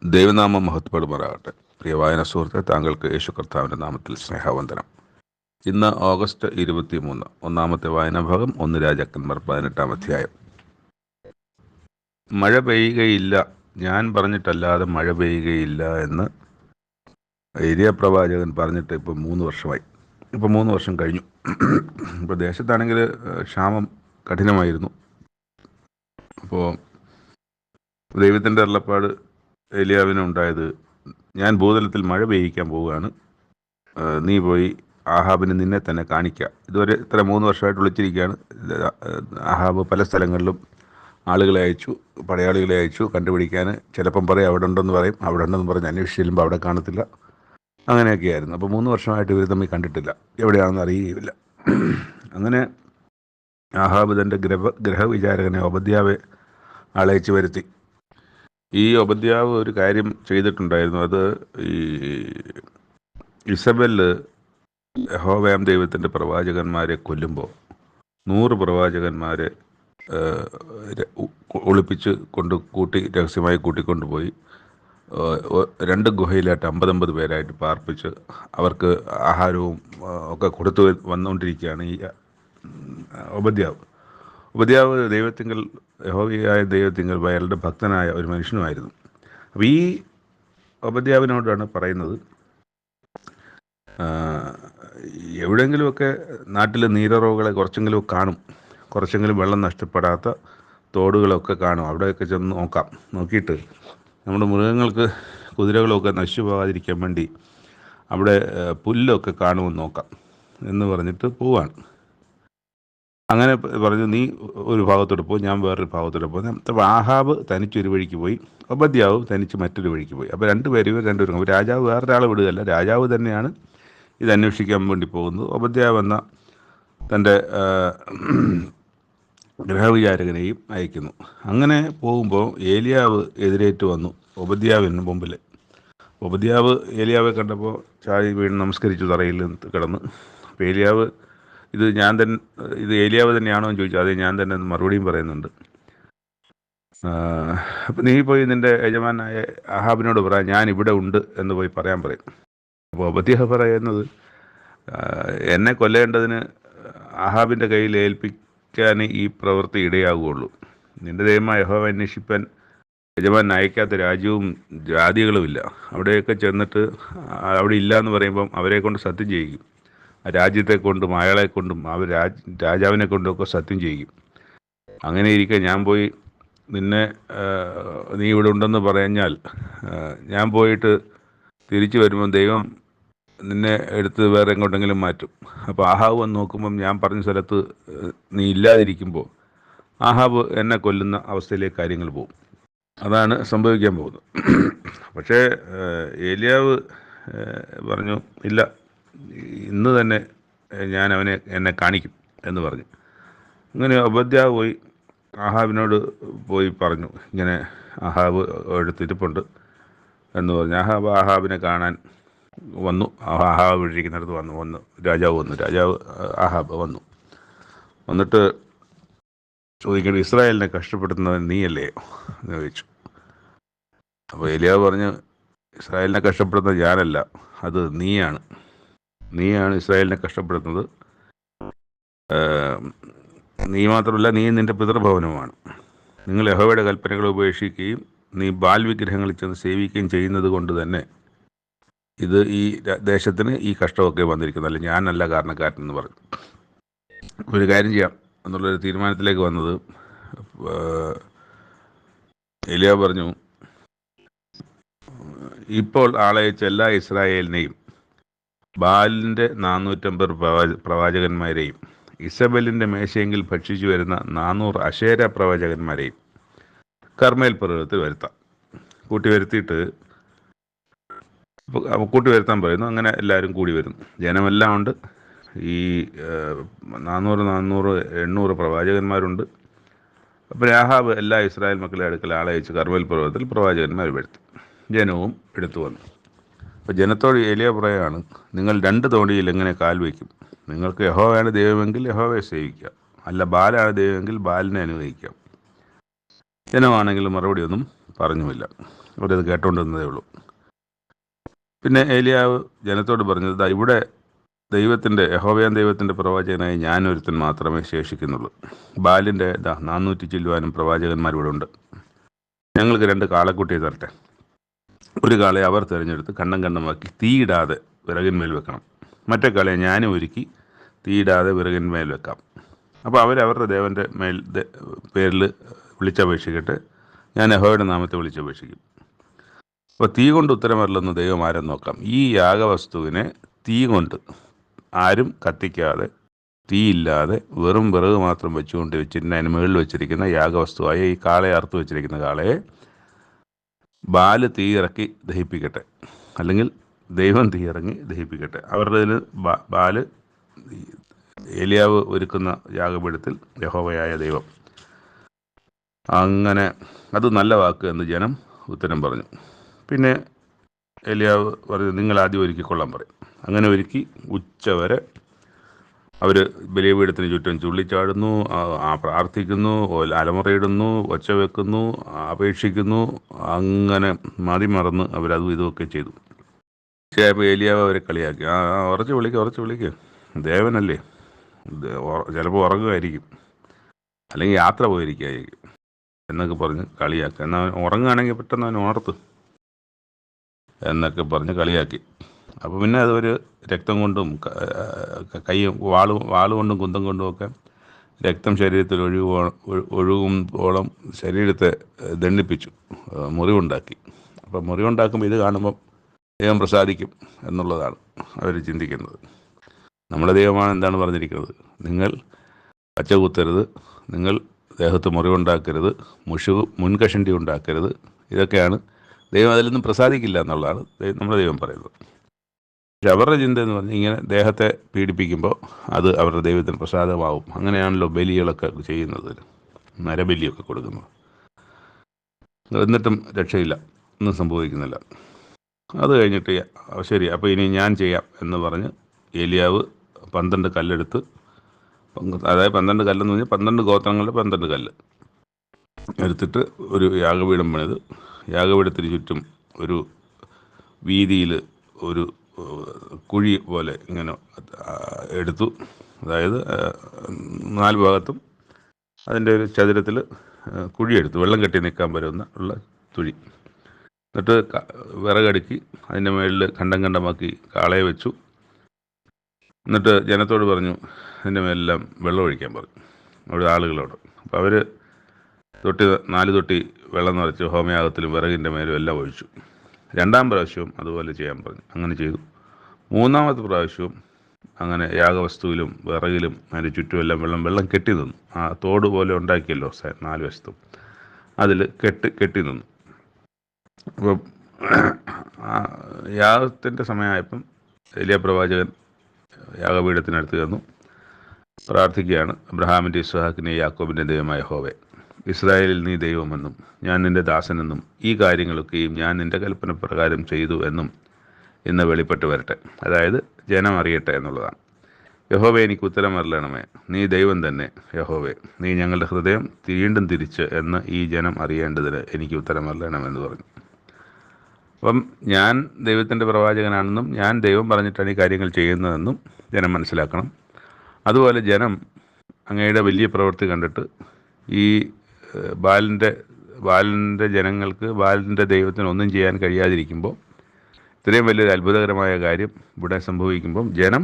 ദൈവനാമം മഹത്വപ്പെടുമാറാകട്ടെ. പ്രിയ വായന സുഹൃത്തെ, താങ്കൾക്ക് യേശു കർത്താവിൻ്റെ നാമത്തിൽ സ്നേഹവന്ദനം. ഇന്ന് ഓഗസ്റ്റ് 23. ഒന്നാമത്തെ വായനാഭാഗം 1 രാജാക്കന്മാർ 18 അധ്യായം. മഴ പെയ്യുകയില്ല, ഞാൻ പറഞ്ഞിട്ടല്ലാതെ മഴ പെയ്യുകയില്ല എന്ന് ഏലിയാ പ്രവാചകൻ പറഞ്ഞിട്ട് ഇപ്പോൾ 3 വർഷമായി. ഇപ്പോൾ 3 വർഷം കഴിഞ്ഞു. ഇപ്പോൾ ദേശത്താണെങ്കിൽ ക്ഷാമം കഠിനമായിരുന്നു. അപ്പോൾ ദൈവത്തിൻ്റെ അരുളപ്പാട് ഏലിയാവിനുണ്ടായത്, ഞാൻ ഭൂതലത്തിൽ മഴ പെയ്യിക്കാൻ പോവുകയാണ്, നീ പോയി ആഹാബിന് നിന്നെ തന്നെ കാണിക്കുക. ഇതുവരെ ഇത്ര 3 വർഷമായിട്ട് വിളിച്ചിരിക്കുകയാണ്. ആഹാബ് പല സ്ഥലങ്ങളിലും ആളുകളെ അയച്ചു, പടയാളികളെ അയച്ചു കണ്ടുപിടിക്കാൻ. ചിലപ്പം പറയും അവിടെ ഉണ്ടെന്ന് പറയും, അവിടെ ഉണ്ടെന്ന് പറഞ്ഞ് അന്വേഷിച്ച് ചെല്ലുമ്പോൾ അവിടെ കാണത്തില്ല. അങ്ങനെയൊക്കെയായിരുന്നു. അപ്പോൾ 3 വർഷമായിട്ട് ഇവർ തമ്മിൽ കണ്ടിട്ടില്ല, എവിടെയാണെന്ന് അറിയുകയില്ല. അങ്ങനെ ആഹാബ് തൻ്റെ ഗ്രഹവിചാരകനെ ഒബദ്യാവെ അളയിച്ച് വരുത്തി. ഈ ഒബദ്യാവ് ഒരു കാര്യം ചെയ്തിട്ടുണ്ടായിരുന്നു. അത് ഈ ഇസബെല് യഹോവയാം ദൈവത്തിൻ്റെ പ്രവാചകന്മാരെ കൊല്ലുമ്പോൾ 100 പ്രവാചകന്മാരെ ഒളിപ്പിച്ച് രഹസ്യമായി കൂട്ടിക്കൊണ്ടുപോയി 2 ഗുഹയിലായിട്ട് 50 പേരായിട്ട് പാർപ്പിച്ച് അവർക്ക് ആഹാരവും ഒക്കെ കൊടുത്തു വന്നുകൊണ്ടിരിക്കുകയാണ് ഈ ഉപദ്യാവ് ദൈവത്തിങ്കൽ, യഹോവയായ ദൈവത്തിങ്കൽ അയാളുടെ ഭക്തനായ ഒരു മനുഷ്യനുമായിരുന്നു. അപ്പോൾ ഈ ഒബദ്യാവിനോടാണ് പറയുന്നത്, എവിടെയെങ്കിലുമൊക്കെ നാട്ടിൽ നീരുറവുകളെ കുറച്ചെങ്കിലും കാണും, കുറച്ചെങ്കിലും വെള്ളം നഷ്ടപ്പെടാത്ത തോടുകളൊക്കെ കാണും, അവിടെയൊക്കെ ചെന്ന് നോക്കാം. നോക്കിയിട്ട് നമ്മുടെ മൃഗങ്ങൾക്ക്, കുതിരകളൊക്കെ നശിച്ചു പോകാതിരിക്കാൻ വേണ്ടി അവിടെ പുല്ലൊക്കെ കാണുമെന്ന് നോക്കാം എന്ന് പറഞ്ഞിട്ട് പോവാണ്. അങ്ങനെ പറഞ്ഞു, നീ ഒരു ഭാഗത്തോട്ട് പോകും, ഞാൻ വേറൊരു ഭാഗത്തോട്ട് പോകും. അപ്പോൾ ആഹാബ് തനിച്ചൊരു വഴിക്ക് പോയി, ഒബദ്യാവ് തനിച്ച് മറ്റൊരു വഴിക്ക് പോയി. അപ്പോൾ രണ്ടുപേരും അപ്പോൾ രാജാവ് വേറൊരാളെ വിടുകയല്ല, രാജാവ് തന്നെയാണ് ഇത് അന്വേഷിക്കാൻ വേണ്ടി പോകുന്നത്. ഒബദ്യാവ് എന്ന തൻ്റെ ഗ്രഹവിചാരകനെയും അയക്കുന്നു. അങ്ങനെ പോകുമ്പോൾ ഏലിയാവ് എതിരേറ്റ് വന്നു ഒബദ്യാവിന് മുമ്പിൽ. ഒബദ്യാവ് ഏലിയാവെ കണ്ടപ്പോൾ ചാടി വീണ് നമസ്കരിച്ചു, തറയിൽ കിടന്ന്. അപ്പോൾ ഏലിയാവ്, ഇത് ഏലിയാവ് തന്നെയാണോ എന്ന് ചോദിച്ചു. അതേ, ഞാൻ തന്നെ മറുപടിയും പറയുന്നുണ്ട്. അപ്പം നീ പോയി നിൻ്റെ യജമാനായ ആഹാബിനോട് പറയാം, ഞാൻ ഇവിടെ ഉണ്ട് എന്ന് പോയി പറയാൻ പറയും. അപ്പോൾ ഒബദ്യാവ് പറയുന്നത്, എന്നെ കൊല്ലേണ്ടതിന് ആഹാബിൻ്റെ കയ്യിൽ ഏൽപ്പിക്കാൻ ഈ പ്രവൃത്തി ഇടയാകുകയുള്ളൂ. നിൻ്റെ ദൈവമായ യഹോവ അന്വേഷിപ്പാൻ യജമാൻ അയക്കാത്ത രാജ്യവും ജാതികളുമില്ല. അവിടെയൊക്കെ ചെന്നിട്ട് അവിടെ ഇല്ല എന്ന് പറയുമ്പം അവരെ കൊണ്ട് സത്യം ചെയ്യിക്കും. ആ രാജ്യത്തെ കൊണ്ടും അയാളെ കൊണ്ടും രാജാവിനെ കൊണ്ടുമൊക്കെ സത്യം ചെയ്യിക്കും. അങ്ങനെ ഇരിക്കെ ഞാൻ പോയി നീ ഇവിടെ ഉണ്ടെന്ന് പറഞ്ഞാൽ, ഞാൻ പോയിട്ട് തിരിച്ചു വരുമ്പം ദൈവം നിന്നെ എടുത്ത് വേറെ എങ്ങോട്ടെങ്കിലും മാറ്റും. അപ്പോൾ ആഹാബ് വന്ന് നോക്കുമ്പം ഞാൻ പറഞ്ഞ സ്ഥലത്ത് നീ ഇല്ലാതിരിക്കുമ്പോൾ ആഹാബ് എന്നെ കൊല്ലുന്ന അവസ്ഥയിലേക്ക് കാര്യങ്ങൾ പോകും. അതാണ് സംഭവിക്കാൻ പോകുന്നത്. പക്ഷേ ഏലിയാവ് പറഞ്ഞു, ഇല്ല, ഇന്ന് തന്നെ ഞാൻ എന്നെ കാണിക്കും എന്ന് പറഞ്ഞു. അങ്ങനെ ഒബദ്യാവ് പോയി ആഹാബിനോട് പോയി പറഞ്ഞു, ഇങ്ങനെ ആഹാബ് എടുത്തിരിപ്പുണ്ട് എന്ന് പറഞ്ഞു. ആഹാബിനെ കാണാൻ വന്നു. ആഹാബ് ഇരിക്കുന്നിടത്ത് വന്നു രാജാവ് ആഹാബ് വന്നിട്ട് ചോദിക്കണം, ഇസ്രായേലിനെ കഷ്ടപ്പെടുത്തുന്നവൻ നീയല്ലേ എന്ന് ചോദിച്ചു. അപ്പോൾ ഏലിയാവ് പറഞ്ഞു, ഇസ്രായേലിനെ കഷ്ടപ്പെടുന്നത് ഞാനല്ല, അത് നീയാണ് ഇസ്രായേലിനെ കഷ്ടപ്പെടുത്തുന്നത്. നീ മാത്രമല്ല, നീ നിൻ്റെ പിതൃഭവനവുമാണ്. നിങ്ങൾ യഹോവയുടെ കൽപ്പനകൾ ഉപേക്ഷിക്കുകയും നീ ബാൽ വിഗ്രഹങ്ങളിൽ ചെന്ന് സേവിക്കുകയും ചെയ്യുന്നത് കൊണ്ട് തന്നെ ഇത് ഈ ദേശത്തിന് ഈ കഷ്ടമൊക്കെ വന്നിരിക്കുന്നു, അല്ല ഞാനല്ല കാരണക്കാരനെന്ന് പറഞ്ഞു. ഒരു കാര്യം ചെയ്യാം എന്നുള്ളൊരു തീരുമാനത്തിലേക്ക് വന്നത് ഏലിയാവ് പറഞ്ഞു, ഇപ്പോൾ ആളയച്ച എല്ലാ ഇസ്രായേലിനെയും, ബാലിൻ്റെ 450 പ്രവാചകന്മാരെയും, ഇസബെലിൻ്റെ മേശയെങ്കിൽ ഭക്ഷിച്ചു വരുന്ന 400 അശേര പ്രവാചകന്മാരെയും കർമ്മേൽ പർവ്വതത്തിൽ വരുത്താം. കൂട്ടി വരുത്താൻ പറയുന്നു. അങ്ങനെ എല്ലാവരും കൂടി വരുന്നു. ജനമെല്ലാം ഉണ്ട്. ഈ 400 800 പ്രവാചകന്മാരുണ്ട്. അപ്പോൾ ആഹാബ് എല്ലാ ഇസ്രായേൽ മക്കളെ അടുക്കൽ ആളയച്ച് കർമ്മേൽ പർവ്വതത്തിൽ പ്രവാചകന്മാർ വരുത്തി. ജനവും എടുത്തു വന്നു. അപ്പോൾ ജനത്തോട് ഏലിയാവ് പറയുകയാണ്, നിങ്ങൾ 2 തോണിയിൽ എങ്ങനെ കാൽ വയ്ക്കും? നിങ്ങൾക്ക് യഹോവയാണ് ദൈവമെങ്കിൽ യഹോവയെ സേവിക്കുക, അല്ല ബാലാണ് ദൈവമെങ്കിൽ ബാലിനെ അനുഗ്രഹിക്കാം. ജനമാണെങ്കിൽ മറുപടി ഒന്നും പറഞ്ഞുമില്ല. അവരത് കേട്ടോണ്ടിരുന്നതേ ഉള്ളൂ. പിന്നെ ഏലിയാവ് ജനത്തോട് പറഞ്ഞത്, ദാ ഇവിടെ യഹോവയാം ദൈവത്തിൻ്റെ പ്രവാചകനായി ഞാനൊരുത്തൻ മാത്രമേ ശേഷിക്കുന്നുള്ളൂ. ബാലിൻ്റെ 400 ചില്ലുവാനും പ്രവാചകന്മാരിവിടെ ഉണ്ട്. ഞങ്ങൾക്ക് 2 കാളക്കുട്ടിയെ തരട്ടെ. ഒരു കാളയെ അവർ തിരഞ്ഞെടുത്ത് കണ്ണമാക്കി തീയിടാതെ വിറകിന്മേൽ വെക്കണം. മറ്റേ കാളയെ ഞാനും ഒരുക്കി തീയിടാതെ വിറകിന്മേൽ വെക്കാം. അപ്പോൾ അവരവരുടെ ദേവൻ്റെ പേരിൽ വിളിച്ചപേക്ഷിക്കട്ടെ. ഞാൻ യഹോവയുടെ നാമത്തെ വിളിച്ചപേക്ഷിക്കും. അപ്പോൾ തീ കൊണ്ട് ഉത്തരമറില്ലെന്ന് ദൈവം ആരെന്ന് നോക്കാം. ഈ യാഗവസ്തുവിനെ തീ കൊണ്ട് ആരും കത്തിക്കാതെ, തീയില്ലാതെ വെറും വിറക് മാത്രം വെച്ചിരുന്ന അതിന് മുകളിൽ വെച്ചിരിക്കുന്ന യാഗവസ്തുവായ ഈ കാളയെ അറുത്ത് വെച്ചിരിക്കുന്ന കാളയെ ബാല് തീ ഇറക്കി ദഹിപ്പിക്കട്ടെ, അല്ലെങ്കിൽ ദൈവം തീ ഇറങ്ങി ദഹിപ്പിക്കട്ടെ. അവരുടെ ബാല് ഏലിയാവ് ഒരുക്കുന്ന യാഗപീഠത്തിൽ യഹോവയായ ദൈവം. അങ്ങനെ അത് നല്ല വാക്ക് എന്ന് ജനം ഉത്തരം പറഞ്ഞു. പിന്നെ ഏലിയാവ് പറഞ്ഞു, നിങ്ങൾ ആദ്യം ഒരുക്കിക്കൊള്ളാൻ പറയും. അങ്ങനെ ഒരുക്കി ഉച്ചവരെ അവർ ബലിപീഠത്തിന് ചുറ്റും ചുള്ളിച്ചാടുന്നു, പ്രാർത്ഥിക്കുന്നു, അലമുറയിടുന്നു, ഒച്ച വെക്കുന്നു, അപേക്ഷിക്കുന്നു. അങ്ങനെ മറന്ന് അവരതും ഇതുമൊക്കെ ചെയ്തു. പക്ഷേ ഏലിയാവ് അവരെ കളിയാക്കി. ഉറച്ച് വിളിക്കുക, ദേവനല്ലേ, ചിലപ്പോൾ ഉറങ്ങുമായിരിക്കും, അല്ലെങ്കിൽ യാത്ര പോയിരിക്കുകയായിരിക്കും എന്നൊക്കെ പറഞ്ഞ് കളിയാക്കി. എന്നാൽ അവൻ ഉറങ്ങുകയാണെങ്കിൽ പെട്ടെന്ന് അവൻ ഉണർത്ത് എന്നൊക്കെ പറഞ്ഞ് കളിയാക്കി. അപ്പോൾ പിന്നെ അതൊരു രക്തം കൊണ്ടും കൈയും വാളുകൊണ്ടും കുന്തം കൊണ്ടും ഒക്കെ രക്തം ശരീരത്തിൽ ഒഴുകുമ്പോളം ശരീരത്തെ ദണ്ഡിപ്പിച്ചു, മുറിവുണ്ടാക്കി. അപ്പോൾ മുറിവുണ്ടാക്കുമ്പോൾ ഇത് കാണുമ്പം ദൈവം പ്രസാദിക്കും എന്നുള്ളതാണ് അവർ ചിന്തിക്കുന്നത്. നമ്മുടെ ദൈവമാണ് എന്താണ് പറഞ്ഞിരിക്കുന്നത്? നിങ്ങൾ പച്ച കുത്തരുത്, നിങ്ങൾ ദേഹത്ത് മുറിവുണ്ടാക്കരുത്, മുൻകഷണ്ടി ഉണ്ടാക്കരുത്. ഇതൊക്കെയാണ് ദൈവം അതിൽ നിന്നും പ്രസാദിക്കില്ല എന്നുള്ളതാണ് നമ്മുടെ ദൈവം പറയുന്നത്. പക്ഷെ അവരുടെ ചിന്ത എന്ന് പറഞ്ഞാൽ ഇങ്ങനെ ദേഹത്തെ പീഡിപ്പിക്കുമ്പോൾ അത് അവരുടെ ദൈവത്തിന് പ്രസാദമാവും. അങ്ങനെയാണല്ലോ ബലികളൊക്കെ ചെയ്യുന്നത്, നരബലിയൊക്കെ കൊടുക്കുന്നത്. എന്നിട്ടും രക്ഷയില്ല, ഒന്നും സംഭവിക്കുന്നില്ല. അത് കഴിഞ്ഞിട്ട് ശരി, അപ്പോൾ ഇനി ഞാൻ ചെയ്യാം എന്ന് പറഞ്ഞ് ഏലിയാവ് 12 കല്ലെടുത്ത്, അതായത് 12 കല്ലെന്ന് പറഞ്ഞാൽ 12 ഗോത്രങ്ങളുടെ 12 കല്ല് എടുത്തിട്ട് ഒരു യാഗപീഠം പണിത്, യാഗപീഠത്തിന് ചുറ്റും ഒരു വീതിയിൽ ഒരു കുഴി പോലെ ഇങ്ങനെ എടുത്തു. അതായത് 4 ഭാഗത്തും അതിൻ്റെ ഒരു ചതുരത്തിൽ കുഴിയെടുത്തു, വെള്ളം കെട്ടി നിൽക്കാൻ പറ്റുന്ന തുഴി. എന്നിട്ട് വിറകടുക്കി അതിൻ്റെ മുകളിൽ കണ്ടമാക്കി കാളയെ വെച്ചു. എന്നിട്ട് ജനത്തോട് പറഞ്ഞു, അതിൻ്റെ മേലെല്ലാം വെള്ളം ഒഴിക്കാൻ പറഞ്ഞു അവിടെ ആളുകളോട്. അപ്പോൾ അവർ 4 തൊട്ടി വെള്ളം നിറച്ച് ഹോമയാഗത്തിലും വിറകിൻ്റെ മേലും എല്ലാം ഒഴിച്ചു. 2ാം പ്രാവശ്യവും അതുപോലെ ചെയ്യാൻ പറഞ്ഞു. അങ്ങനെ ചെയ്തു. 3ാമത്തെ പ്രാവശ്യവും അങ്ങനെ യാഗവസ്തുവിലും വിറകിലും അതിൻ്റെ ചുറ്റുമെല്ലാം വെള്ളം കെട്ടി നിന്നു. ആ തോട് പോലെ ഉണ്ടാക്കിയല്ലോ 4 വശത്തും, അതിൽ കെട്ടി നിന്നു. അപ്പം യാഗത്തിൻ്റെ സമയമായപ്പം ഏലിയാ പ്രവാചകൻ യാഗപീഠത്തിനടുത്ത് ചെന്നു പ്രാർത്ഥിക്കുകയാണ്. അബ്രഹാമിൻ്റെ, ഇസ്ഹാക്കിൻ്റെ, യാക്കോബിൻ്റെ ദൈവമായ യഹോവേ, ഇസ്രായേലിൽ നീ ദൈവമെന്നും ഞാൻ നിൻ്റെ ദാസനെന്നും ഈ കാര്യങ്ങളൊക്കെയും ഞാൻ നിൻ്റെ കൽപ്പന പ്രകാരം ചെയ്തു എന്നും ഇന്ന് വെളിപ്പെട്ട് വരട്ടെ. അതായത് ജനം അറിയട്ടെ എന്നുള്ളതാണ്. യഹോവേ, എനിക്ക് ഉത്തരം അരുളണമേ, നീ ദൈവം തന്നെ. യഹോവേ, നീ ഞങ്ങളുടെ ഹൃദയം വീണ്ടും തിരിച്ച് എന്ന് ഈ ജനം അറിയേണ്ടതിന് എനിക്ക് ഉത്തരം അരുളണമെന്ന് പറഞ്ഞു. അപ്പം ഞാൻ ദൈവത്തിൻ്റെ പ്രവാചകനാണെന്നും ഞാൻ ദൈവം പറഞ്ഞിട്ടാണ് ഈ കാര്യങ്ങൾ ചെയ്യുന്നതെന്നും ജനം മനസ്സിലാക്കണം. അതുപോലെ ജനം അങ്ങയുടെ വലിയ പ്രവൃത്തി കണ്ടിട്ട് ഈ ബാലിൻ്റെ ജനങ്ങൾക്ക്, ബാലിൻ്റെ ദൈവത്തിന് ഒന്നും ചെയ്യാൻ കഴിയാതിരിക്കുമ്പോൾ, ഇത്രയും വലിയൊരു അത്ഭുതകരമായ കാര്യം ഇവിടെ സംഭവിക്കുമ്പം ജനം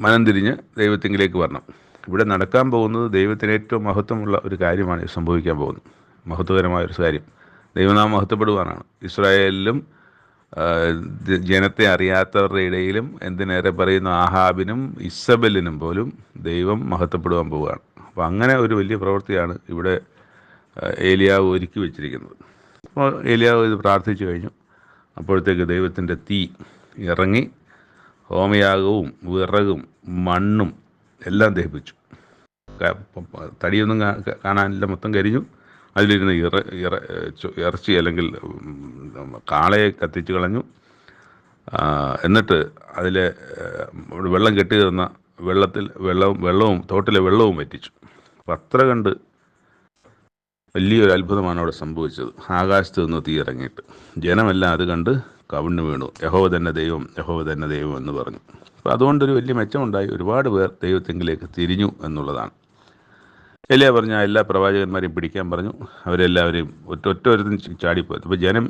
മനം തിരിഞ്ഞ് ദൈവത്തിങ്കിലേക്ക് വരണം. ഇവിടെ നടക്കാൻ പോകുന്നത് ദൈവത്തിന് ഏറ്റവും മഹത്വമുള്ള ഒരു കാര്യമാണ് സംഭവിക്കാൻ പോകുന്നത്. മഹത്വകരമായൊരു കാര്യം, ദൈവനാമം മഹത്വപ്പെടുവാനാണ്. ഇസ്രായേലിലും ജനത്തെ അറിയാത്തവരുടെ ഇടയിലും, എന്തിനേറെ പറയുന്ന ആഹാബിനും ഇസബെലിനും പോലും ദൈവം മഹത്വപ്പെടുവാൻ പോവുകയാണ്. അപ്പോൾ അങ്ങനെ ഒരു വലിയ പ്രവൃത്തിയാണ് ഇവിടെ ഏലിയാവ് ഒരുക്കി വെച്ചിരിക്കുന്നത്. അപ്പോൾ ഏലിയാവ് ഇത് പ്രാർത്ഥിച്ചു കഴിഞ്ഞു. അപ്പോഴത്തേക്ക് ദൈവത്തിൻ്റെ തീ ഇറങ്ങി ഹോമയാഗവും വിറകും മണ്ണും എല്ലാം ദഹിപ്പിച്ചു. തടിയൊന്നും കാണാനില്ല, മൊത്തം കരിഞ്ഞു. അതിലിരുന്ന് ഇറച്ചി അല്ലെങ്കിൽ കാളയെ കത്തിച്ച് കളഞ്ഞു. എന്നിട്ട് അതിൽ വെള്ളം കെട്ടി തന്ന വെള്ളവും തോട്ടിലെ വെള്ളവും വറ്റിച്ചു. അപ്പം അത്ര കണ്ട് വലിയൊരു അത്ഭുതമാണ് അവിടെ സംഭവിച്ചത്. ആകാശത്ത് നിന്ന് തീ ഇറങ്ങിയിട്ട് ജനമെല്ലാം അത് കണ്ട് കവിണ്ണു വീണു. യഹോവ തന്നെ ദൈവം, യഹോവ തന്നെ ദൈവം എന്ന് പറഞ്ഞു. അപ്പോൾ അതുകൊണ്ടൊരു വലിയ മെച്ചമുണ്ടായി. ഒരുപാട് പേർ ദൈവത്തെങ്കിലേക്ക് തിരിഞ്ഞു എന്നുള്ളതാണ്. എലിയ പറഞ്ഞ എല്ലാ പ്രവാചകന്മാരെയും പിടിക്കാൻ പറഞ്ഞു. അവരെല്ലാവരെയും ഒറ്റൊരുത്തും ചാടിപ്പോയി. അപ്പോൾ ജനം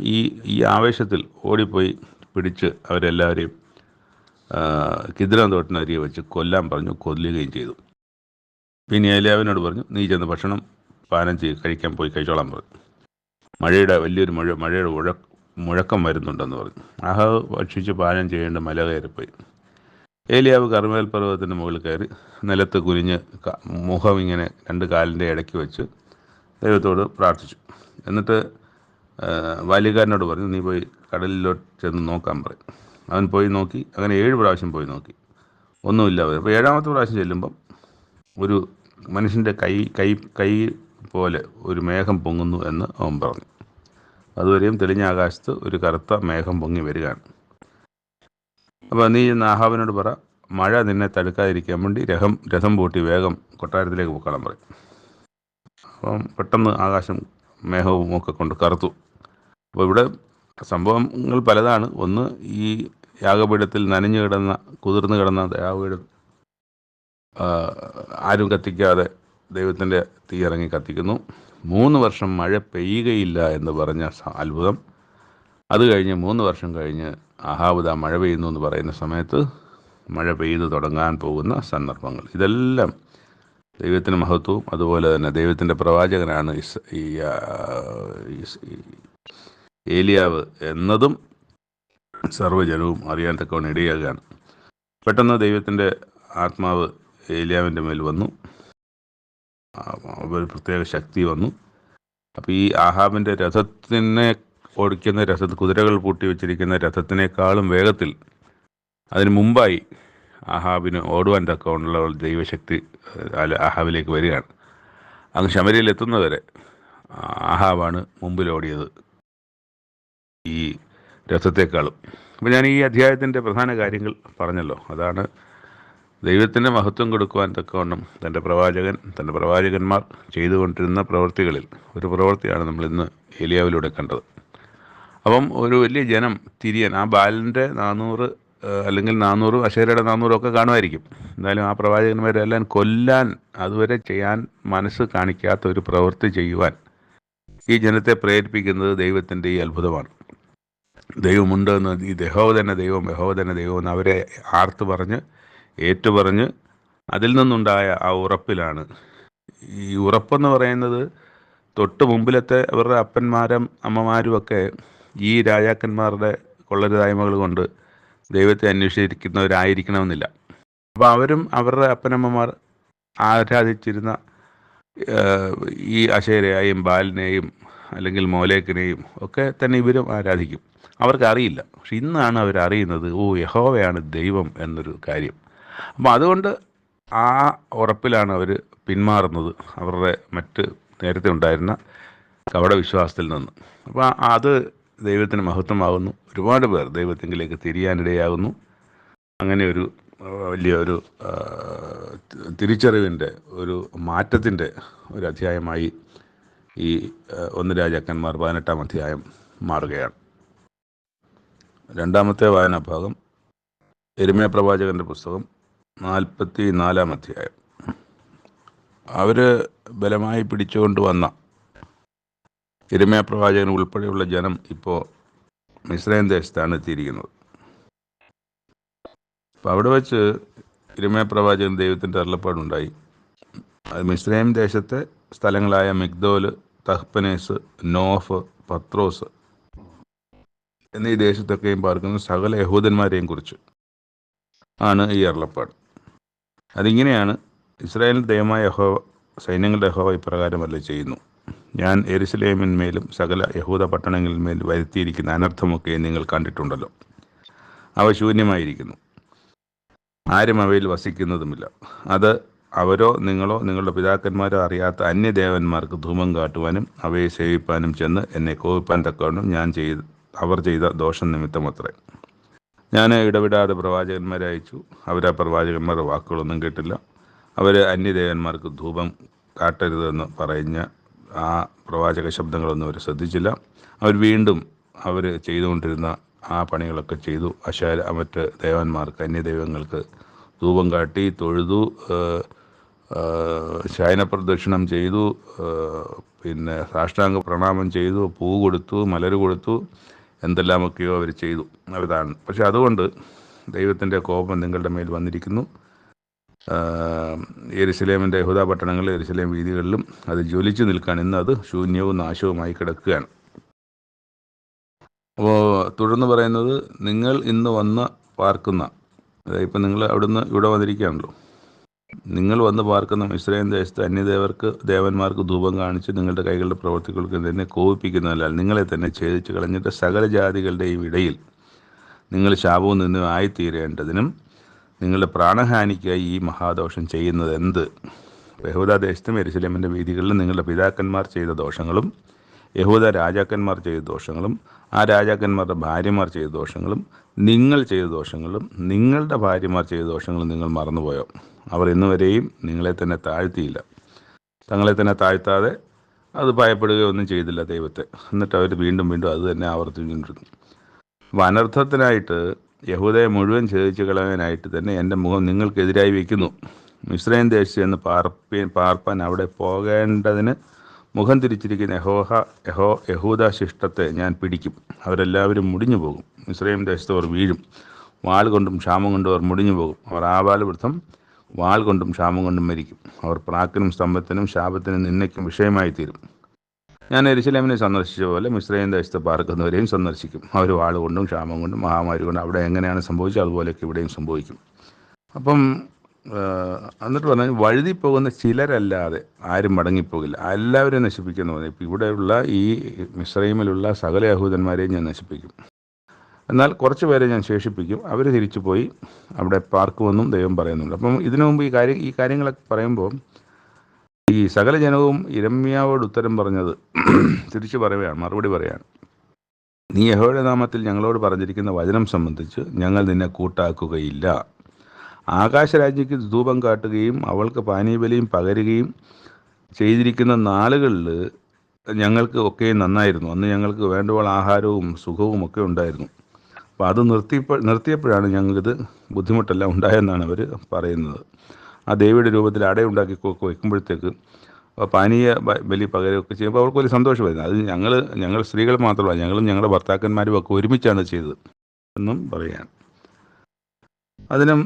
ഈ ആവേശത്തിൽ ഓടിപ്പോയി പിടിച്ച് അവരെല്ലാവരെയും കിദ്രോൻ തോട്ടിനരികെ വെച്ച് കൊല്ലാൻ പറഞ്ഞു. കൊല്ലുകയും ചെയ്തു. പിന്നെ ഏലിയാവിനോട് പറഞ്ഞു, നീ ചെന്ന് ഭക്ഷണം പാനം കഴിക്കാൻ പോയി കഴിച്ചോളാൻ പറഞ്ഞു. വലിയൊരു മഴയുടെ മുഴക്കം വരുന്നുണ്ടെന്ന് പറഞ്ഞു. ആഹാവ് ഭക്ഷിച്ച് പാനം ചെയ്യേണ്ട മല കയറിപ്പോയി. ഏലിയാവ് കർമ്മേൽ പർവ്വതത്തിൻ്റെ മുകളിൽ കയറി നിലത്ത് കുനിഞ്ഞ് മുഖം ഇങ്ങനെ 2 കാലിൻ്റെ ഇടയ്ക്ക് വെച്ച് ദൈവത്തോട് പ്രാർത്ഥിച്ചു. എന്നിട്ട് ബാല്യക്കാരനോട് പറഞ്ഞു, നീ പോയി കടലിലോട്ട് ചെന്ന് നോക്കാൻ പറയും. അവൻ പോയി നോക്കി. അങ്ങനെ 7 പ്രാവശ്യം പോയി നോക്കി, ഒന്നുമില്ല. അപ്പോൾ 7ാമത്തെ പ്രാവശ്യം ചെല്ലുമ്പം ഒരു മനുഷ്യൻ്റെ കൈ പോലെ ഒരു മേഘം പൊങ്ങുന്നു എന്ന് അവൻ പറഞ്ഞു. അതുവരെയും തെളിഞ്ഞ ആകാശത്ത് ഒരു കറുത്ത മേഘം പൊങ്ങി വരികയാണ്. അപ്പോൾ നീ ആഹാബിനോട് പറ, മഴ നിന്നെ തടുക്കാതിരിക്കാൻ വേണ്ടി രഥം പൂട്ടി വേഗം കൊട്ടാരത്തിലേക്ക് പോക്കണം പറയും. അപ്പം പെട്ടെന്ന് ആകാശം മേഘവും ഒക്കെ കൊണ്ട് കറുത്തു. അപ്പോൾ ഇവിടെ സംഭവങ്ങൾ പലതാണ്. ഒന്ന്, ഈ യാഗപീഠത്തിൽ കുതിർന്നു കിടന്ന യാഗപീഠം ആരും കത്തിക്കാതെ ദൈവത്തിൻ്റെ തീ ഇറങ്ങി കത്തിക്കുന്നു. 3 വർഷം മഴ പെയ്യുകയില്ല എന്ന് പറഞ്ഞ അത്ഭുതം. അത് കഴിഞ്ഞ് 3 വർഷം കഴിഞ്ഞ് ആഹാബ് മഴ പെയ്യുന്നു എന്ന് പറയുന്ന സമയത്ത് മഴ പെയ്തു തുടങ്ങാൻ പോകുന്ന സന്ദർഭങ്ങൾ. ഇതെല്ലാം ദൈവത്തിൻ്റെ മഹത്വവും അതുപോലെ തന്നെ ദൈവത്തിൻ്റെ പ്രവാചകനാണ് ഏലിയാവ് എന്നതും സർവ്വജനവും അറിയാൻ തക്കവണ്ണം ഇടയാകുകയാണ്. പെട്ടെന്ന് ദൈവത്തിൻ്റെ ആത്മാവ് ഏലിയാവിൻ്റെ മേൽ വന്നു. ഒരു പ്രത്യേക ശക്തി വന്നു. അപ്പോൾ ഈ ആഹാബിൻ്റെ രഥത്തിനെ ഓടിക്കുന്ന കുതിരകൾ പൂട്ടി വെച്ചിരിക്കുന്ന രഥത്തിനേക്കാളും വേഗത്തിൽ അതിന് മുമ്പായി ആഹാബിന് ഓടുവാൻ തക്കവണ്ണുള്ള ദൈവശക്തി ആഹാബിലേക്ക് വരികയാണ്. അങ്ങ് ശമര്യയിൽ എത്തുന്നവരെ ആഹാബാണ് മുമ്പിലോടിയത് ഈ രഥത്തെക്കാളും. അപ്പോൾ ഞാൻ ഈ അധ്യായത്തിൻ്റെ പ്രധാന കാര്യങ്ങൾ പറഞ്ഞല്ലോ. അതാണ് ദൈവത്തിൻ്റെ മഹത്വം കൊടുക്കുവാൻ തക്കവണ്ണം തൻ്റെ പ്രവാചകന്മാർ ചെയ്തുകൊണ്ടിരുന്ന പ്രവൃത്തികളിൽ ഒരു പ്രവൃത്തിയാണ് നമ്മളിന്ന് ഏലിയാവിലൂടെ കണ്ടത്. അപ്പം ഒരു വലിയ ജനം തിരിയാൻ, ആ ബാലിൻ്റെ 400 അല്ലെങ്കിൽ 400 അശേരയുടെ 400 ഒക്കെ കാണുമായിരിക്കും. എന്തായാലും ആ പ്രവാചകന്മാരെല്ലാം കൊല്ലാൻ അതുവരെ ചെയ്യാൻ മനസ്സ് കാണിക്കാത്ത ഒരു പ്രവൃത്തി ചെയ്യുവാൻ ഈ ജനത്തെ പ്രേരിപ്പിക്കുന്നത് ദൈവത്തിൻ്റെ ഈ അത്ഭുതമാണ്. ദൈവമുണ്ടെന്ന്, ഈ യഹോവ തന്നെ ദൈവം എന്ന് അവരെ ആർത്ത് പറഞ്ഞ് ഏറ്റുപറഞ്ഞ് അതിൽ നിന്നുണ്ടായ ആ ഉറപ്പിലാണ്. ഈ ഉറപ്പെന്ന് പറയുന്നത് തൊട്ട് മുമ്പിലത്തെ അവരുടെ അപ്പന്മാരും അമ്മമാരും ഒക്കെ ഈ രാജാക്കന്മാരുടെ കൊള്ളരുതായ്മകൾ കൊണ്ട് ദൈവത്തെ അന്വേഷിച്ചിരിക്കുന്നവരായിരിക്കണമെന്നില്ല. അപ്പോൾ അവരും അവരുടെ അപ്പനമ്മമാർ ആരാധിച്ചിരുന്ന ഈ അശേരയെയും ബാലിനെയും അല്ലെങ്കിൽ മോലേക്കിനെയും ഒക്കെ തന്നെ ഇവരും ആരാധിക്കും. അവർക്കറിയില്ല. പക്ഷെ ഇന്നാണ് അവരറിയുന്നത്, യഹോവയാണ് ദൈവം എന്നൊരു കാര്യം. അപ്പോൾ അതുകൊണ്ട് ആ ഉറപ്പിലാണ് അവർ പിന്മാറുന്നത് അവരുടെ നേരത്തെ ഉണ്ടായിരുന്ന കപടവിശ്വാസത്തിൽ നിന്ന്. അപ്പോൾ അത് ദൈവത്തിന് മഹത്വമാകുന്നു. ഒരുപാട് പേർ ദൈവത്തെങ്കിലേക്ക് തിരിയാനിടയാകുന്നു. അങ്ങനെ ഒരു വലിയൊരു തിരിച്ചറിവിൻ്റെ ഒരു മാറ്റത്തിൻ്റെ ഒരു അധ്യായമായി ഈ 1 രാജാക്കന്മാർ 18-ാം അധ്യായം മാറുകയാണ്. 2ാമത്തെ വായനാഭാഗം യിരെമ്യാ പ്രവാചകൻ്റെ പുസ്തകം 44-ാം അധ്യായം. അവർ ബലമായി പിടിച്ചുകൊണ്ട് വന്ന യിരെമ്യാ പ്രവാചകൻ ഉൾപ്പെടെയുള്ള ജനം ഇപ്പോൾ മിസ്രയീം ദേശത്താണ് എത്തിയിരിക്കുന്നത്. അപ്പോൾ അവിടെ വെച്ച് യിരെമ്യാ പ്രവാചകൻ ദൈവത്തിൻ്റെ അരുളപ്പാടുണ്ടായി. അത് മിസ്രയീം ദേശത്തെ സ്ഥലങ്ങളായ മിഗ്ദോല്, തഹ്പനേസ്, നോഫ്, പത്രോസ് എന്നീ ദേശത്തൊക്കെയും പാർക്കുന്ന സകല യഹൂദന്മാരെയും കുറിച്ച് ആണ് ഈ അരുളപ്പാട്. അതിങ്ങനെയാണ്: ഇസ്രായേലിൻ്റെ ദൈവമായ യഹോവ, സൈന്യങ്ങളുടെ യഹോവ ഇപ്രകാരമല്ല ചെയ്യുന്നു: ഞാൻ യെരുശലേമിന്മേലും സകല യഹൂദ പട്ടണങ്ങളിന്മേൽ വരുത്തിയിരിക്കുന്ന അനർത്ഥമൊക്കെ നിങ്ങൾ കണ്ടിട്ടുണ്ടല്ലോ. അവ ശൂന്യമായിരിക്കുന്നു, ആരും അവയിൽ വസിക്കുന്നതുമില്ല. അത് അവരോ നിങ്ങളോ നിങ്ങളുടെ പിതാക്കന്മാരോ അറിയാത്ത അന്യദേവന്മാർക്ക് ധൂപം കാട്ടുവാനും അവയെ സേവിപ്പാനും ചെന്ന് എന്നെ കോപിപ്പാൻ തക്കവണ്ണം അവർ ചെയ്ത ദോഷം നിമിത്തമത്രേ. ഞാൻ ഇടവിടാതെ പ്രവാചകന്മാരെ അയച്ചു. അവരാ പ്രവാചകന്മാരുടെ വാക്കുകളൊന്നും കേട്ടില്ല. അവർ അന്യദേവന്മാർക്ക് ധൂപം കാട്ടരുതെന്ന് ആ പ്രവാചക ശബ്ദങ്ങളൊന്നും അവർ ശ്രദ്ധിച്ചില്ല. അവർ വീണ്ടും അവർ ചെയ്തുകൊണ്ടിരുന്ന ആ പണികളൊക്കെ ചെയ്തു. മറ്റ് ദേവന്മാർക്ക്, അന്യദൈവങ്ങൾക്ക് ധൂപം കാട്ടി, തൊഴുതു, ശയനപ്രദക്ഷിണം ചെയ്തു, പിന്നെ സാഷ്ടാംഗ പ്രണാമം ചെയ്തു, പൂ കൊടുത്തു, മലർ കൊടുത്തു, എന്തെല്ലാമൊക്കെയോ അവർ ചെയ്തു. അതാണ്. പക്ഷെ അതുകൊണ്ട് ദൈവത്തിൻ്റെ കോപം നിങ്ങളുടെ മേൽ വന്നിരിക്കുന്നു. യെരുശലേമിൻ്റെ യഹൂദ പട്ടണങ്ങളിൽ, യെരുശലേം വീഥികളിലും അത് ജ്വലിച്ചു നിൽക്കാൻ ഇന്ന് അത് ശൂന്യവും നാശവുമായി കിടക്കുകയാണ്. അപ്പോൾ തുടർന്ന് പറയുന്നത്, നിങ്ങൾ ഇന്ന് വന്ന് പാർക്കുന്ന, അതായത് ഇപ്പം നിങ്ങൾ അവിടുന്ന് ഇവിടെ വന്നിരിക്കുകയാണല്ലോ, നിങ്ങൾ വന്ന് പാർക്കുന്ന ഇസ്രായേൽ ദേശത്ത് ദേവന്മാർക്ക് ധൂപം കാണിച്ച് നിങ്ങളുടെ കൈകളുടെ പ്രവർത്തികൾക്ക് തന്നെ കോപിപ്പിക്കുന്നതല്ല, നിങ്ങളെ തന്നെ ഛേദിച്ച് കളഞ്ഞിട്ട് സകല ജാതികളുടെയും ഇടയിൽ നിങ്ങൾ ശാപവും നിന്നും ആയിത്തീരേണ്ടതിനും നിങ്ങളുടെ പ്രാണഹാനിക്കായി ഈ മഹാദോഷം ചെയ്യുന്നത് എന്ത്? യഹൂദദേശത്തും യെരുശലേമിൻ്റെ വീഥികളിലും നിങ്ങളുടെ പിതാക്കന്മാർ ചെയ്ത ദോഷങ്ങളും യഹൂദ രാജാക്കന്മാർ ചെയ്ത ദോഷങ്ങളും ആ രാജാക്കന്മാരുടെ ഭാര്യമാർ ചെയ്ത ദോഷങ്ങളും നിങ്ങൾ ചെയ്ത ദോഷങ്ങളും നിങ്ങളുടെ ഭാര്യമാർ ചെയ്ത ദോഷങ്ങളും നിങ്ങൾ മറന്നുപോയോ? അവർ ഇന്നുവരെയും നിങ്ങളെ തന്നെ താഴ്ത്തിയില്ല. തങ്ങളെ തന്നെ താഴ്ത്താതെ അത് ഭയപ്പെടുകയൊന്നും ചെയ്തില്ല ദൈവത്തെ. എന്നിട്ട് അവർ വീണ്ടും വീണ്ടും അത് തന്നെ ആവർത്തിച്ചുകൊണ്ടിരുന്നു. അപ്പോൾ അനർത്ഥത്തിനായിട്ട് യഹൂദയെ മുഴുവൻ ഛേദിച്ച് കളയാനായിട്ട് തന്നെ എൻ്റെ മുഖം നിങ്ങൾക്കെതിരായി വയ്ക്കുന്നു. മിസ്രയീം ദേശത്ത് എന്ന് പാർപ്പാൻ അവിടെ പോകേണ്ടതിന് മുഖം തിരിച്ചിരിക്കുന്ന യഹൂദ ശിഷ്ടത്തെ ഞാൻ പിടിക്കും. അവരെല്ലാവരും മുടിഞ്ഞു പോകും. മിസ്രയീം ദേശത്ത് അവർ വീഴും. വാൾ കൊണ്ടും ക്ഷാമം കൊണ്ടും അവർ മുടിഞ്ഞു പോകും. അവർ ആബാലവൃദ്ധം വാൾ കൊണ്ടും ക്ഷാമം കൊണ്ടും മരിക്കും. അവർ പ്രാക്കിനും സ്തംഭത്തിനും ശാപത്തിനും നിന്നയ്ക്കും വിഷയമായി തീരും. ഞാൻ യെരുശലേമിനെ സന്ദർശിച്ച പോലെ മിസ്രയീം ദേശത്ത് പാർക്കുന്നവരെയും സന്ദർശിക്കും. അവർ വാൾ കൊണ്ടും ക്ഷാമം കൊണ്ടും മഹാമാരി കൊണ്ടും അവിടെ എങ്ങനെയാണ് സംഭവിച്ചത് അതുപോലെയൊക്കെ ഇവിടെയും സംഭവിക്കും. അപ്പം എന്നിട്ട് പറഞ്ഞാൽ വഴുതി പോകുന്ന ചിലരല്ലാതെ ആരും മടങ്ങിപ്പോകില്ല, എല്ലാവരും നശിപ്പിക്കുന്നു. ഇപ്പം ഇവിടെയുള്ള ഈ മിസ്രയീമിലുള്ള സകല യഹൂദന്മാരെയും ഞാൻ നശിപ്പിക്കും. എന്നാൽ കുറച്ച് പേരെ ഞാൻ ശേഷിപ്പിക്കും. അവർ തിരിച്ചു പോയി അവിടെ പാർക്കുമെന്നും ദൈവം പറയുന്നുണ്ട്. അപ്പം ഇതിനു മുമ്പ് ഈ കാര്യങ്ങളൊക്കെ പറയുമ്പോൾ ഈ സകല ജനവും യിരെമ്യാവോട് ഉത്തരം പറഞ്ഞത് തിരിച്ചു പറയുകയാണ്, മറുപടി പറയുകയാണ്. നീ യഹോവയുടെ നാമത്തിൽ ഞങ്ങളോട് പറഞ്ഞിരിക്കുന്ന വചനം സംബന്ധിച്ച് ഞങ്ങൾ നിന്നെ കൂട്ടാക്കുകയില്ല. ആകാശരാജ്ഞിക്ക് ധൂപം കാട്ടുകയും അവൾക്ക് പാനീയബലിയും പകരുകയും ചെയ്തിരിക്കുന്ന നാളുകളിൽ ഞങ്ങൾക്ക് ഒക്കെയും നന്നായിരുന്നു. അന്ന് ഞങ്ങൾക്ക് വേണ്ടുവോളം ആഹാരവും സുഖവും ഒക്കെ ഉണ്ടായിരുന്നു. അപ്പോൾ അത് നിർത്തിയപ്പോഴാണ് ഞങ്ങൾക്കിത് ബുദ്ധിമുട്ടെല്ലാം ഉണ്ടായെന്നാണ് അവർ പറയുന്നത്. ആ ദേവിയുടെ രൂപത്തിൽ അടയുണ്ടാക്കി വയ്ക്കുമ്പോഴത്തേക്ക് പാനീയ ബലി പകരമൊക്കെ ചെയ്യുമ്പോൾ അവർക്ക് ഒരു സന്തോഷം വരുന്നത്. അത് ഞങ്ങൾ സ്ത്രീകൾ മാത്രമല്ല, ഞങ്ങളും ഞങ്ങളുടെ ഭർത്താക്കന്മാരും ഒക്കെ ഒരുമിച്ചാണ് ചെയ്തത് എന്നും പറയുകയാണ്. അതിനും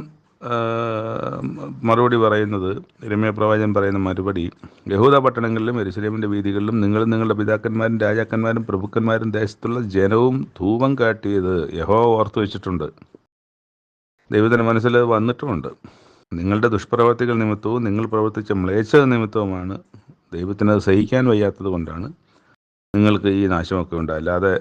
മറുപടി പറയുന്നത്, യിരെമ്യാ പ്രവാചകൻ പറയുന്ന മറുപടി, യഹൂദ പട്ടണങ്ങളിലും യെരുശലേമിൻ്റെ വീഥികളിലും നിങ്ങളും നിങ്ങളുടെ പിതാക്കന്മാരും രാജാക്കന്മാരും പ്രഭുക്കന്മാരും ദേശത്തുള്ള ജനവും ധൂപം കാട്ടിയത് യഹോവ ഓർത്തു വെച്ചിട്ടുണ്ട്. ദൈവത്തിൻ്റെ മനസ്സിൽ വന്നിട്ടുമുണ്ട്. നിങ്ങളുടെ ദുഷ്പ്രവർത്തികൾ നിമിത്തവും നിങ്ങൾ പ്രവർത്തിച്ച മ്ലേച്ഛത നിമിത്തവുമാണ് ദൈവത്തിനത് സഹിക്കാൻ വയ്യാത്തത് കൊണ്ടാണ് നിങ്ങൾക്ക് ഈ നാശമൊക്കെ ഉണ്ടായത്. അല്ലാതെ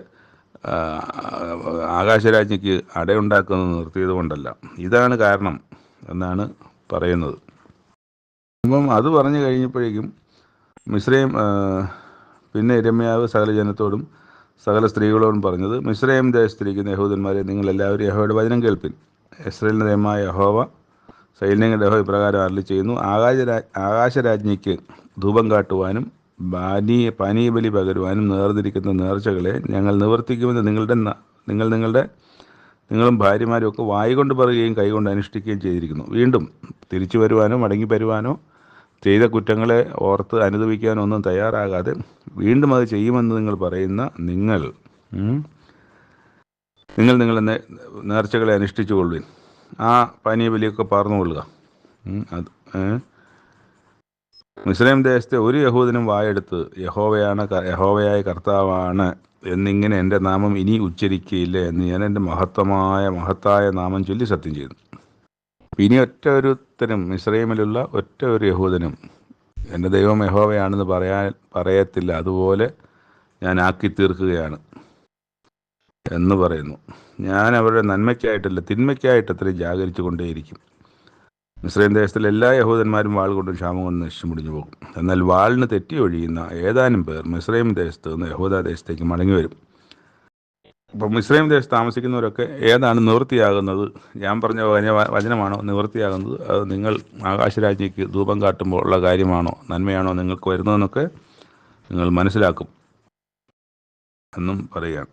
ആകാശരാജ്ഞിക്ക് അടയുണ്ടാക്കുന്നത് നിർത്തിയത് കൊണ്ടല്ല. ഇതാണ് കാരണം എന്നാണ് പറയുന്നത്. അപ്പം അത് പറഞ്ഞു കഴിഞ്ഞപ്പോഴേക്കും മിസ്രയീം പിന്നെ യിരെമ്യാവ് സകല ജനത്തോടും സകല സ്ത്രീകളോടും പറഞ്ഞത്, മിസ്രയീം ദേശത്തിരിക്കുന്ന യഹൂദന്മാരെ നിങ്ങളെല്ലാവരും യഹോവയുടെ വചനം കേൾപ്പിൻ. ഇസ്രായേലിൻ്റെ ദൈവമായ യഹോവ സൈന്യങ്ങളുടെ യഹോവ ഇപ്രകാരം അരുളി ചെയ്യുന്നു, ആകാശരാജ്ഞിക്ക് ധൂപം കാട്ടുവാനും പാനീയബലി പകരുവാനും നേർന്നിരിക്കുന്ന നേർച്ചകളെ ഞങ്ങൾ നിവർത്തിക്കുമെന്ന് നിങ്ങളും ഭാര്യമാരും ഒക്കെ വായികൊണ്ട് പറയുകയും കൈകൊണ്ട് അനുഷ്ഠിക്കുകയും ചെയ്തിരിക്കുന്നു. വീണ്ടും തിരിച്ചു വരുവാനോ മടങ്ങി വരുവാനോ ചെയ്ത കുറ്റങ്ങളെ ഓർത്ത് അനുദപിക്കാനോ ഒന്നും തയ്യാറാകാതെ വീണ്ടും അത് ചെയ്യുമെന്ന് നിങ്ങൾ പറയുന്ന നിങ്ങളുടെ നേർച്ചകളെ അനുഷ്ഠിച്ചു കൊള്ളുവിൻ. ആ പാനീയബലിയൊക്കെ പാർന്നുകൊള്ളുക. മിസ്രയീം ദേശത്തെ ഒരു യഹൂദനും വായെടുത്ത് യഹോവയായ കർത്താവാണ് എന്നിങ്ങനെ എൻ്റെ നാമം ഇനി ഉച്ചരിക്കുകയില്ല എന്ന് ഞാൻ എൻ്റെ മഹത്തായ നാമം ചൊല്ലി സത്യം ചെയ്തു. ഇനി ഒരുത്തനും മിസ്രയീമിലുള്ള ഒരു യഹൂദനും എൻ്റെ ദൈവം യഹോവയാണെന്ന് പറയത്തില്ല. അതുപോലെ ഞാൻ ആക്കി തീർക്കുകയാണ് എന്ന് പറയുന്നു. ഞാൻ അവരുടെ നന്മയ്ക്കായിട്ടല്ല തിന്മയ്ക്കായിട്ടത്രേ ജാഗരിച്ചു കൊണ്ടേയിരിക്കും. മിസ്രയീം ദേശത്തിലെ എല്ലാ യഹൂദന്മാരും വാൾ കൊണ്ടും ക്ഷാമം കൊണ്ടും നശിച്ചു മുടിഞ്ഞു പോകും. എന്നാൽ വാളിന് തെറ്റി ഒഴിയുന്ന ഏതാനും പേർ മിസ്രയീം ദേശത്ത് നിന്ന് യഹൂദ ദേശത്തേക്ക് മടങ്ങി വരും. അപ്പോൾ മിസ്രയീം ദേശത്ത് താമസിക്കുന്നവരൊക്കെ ഏതാണ് നിവൃത്തിയാകുന്നത്, ഞാൻ പറഞ്ഞ വചനമാണോ നിവൃത്തിയാകുന്നത്, അത് നിങ്ങൾ ആകാശരാജ്ഞിക്ക് ധൂപം കാട്ടുമ്പോൾ ഉള്ള കാര്യമാണോ, നന്മയാണോ നിങ്ങൾക്ക് വരുന്നതെന്നൊക്കെ നിങ്ങൾ മനസ്സിലാക്കും എന്നും പറയുകയാണ്.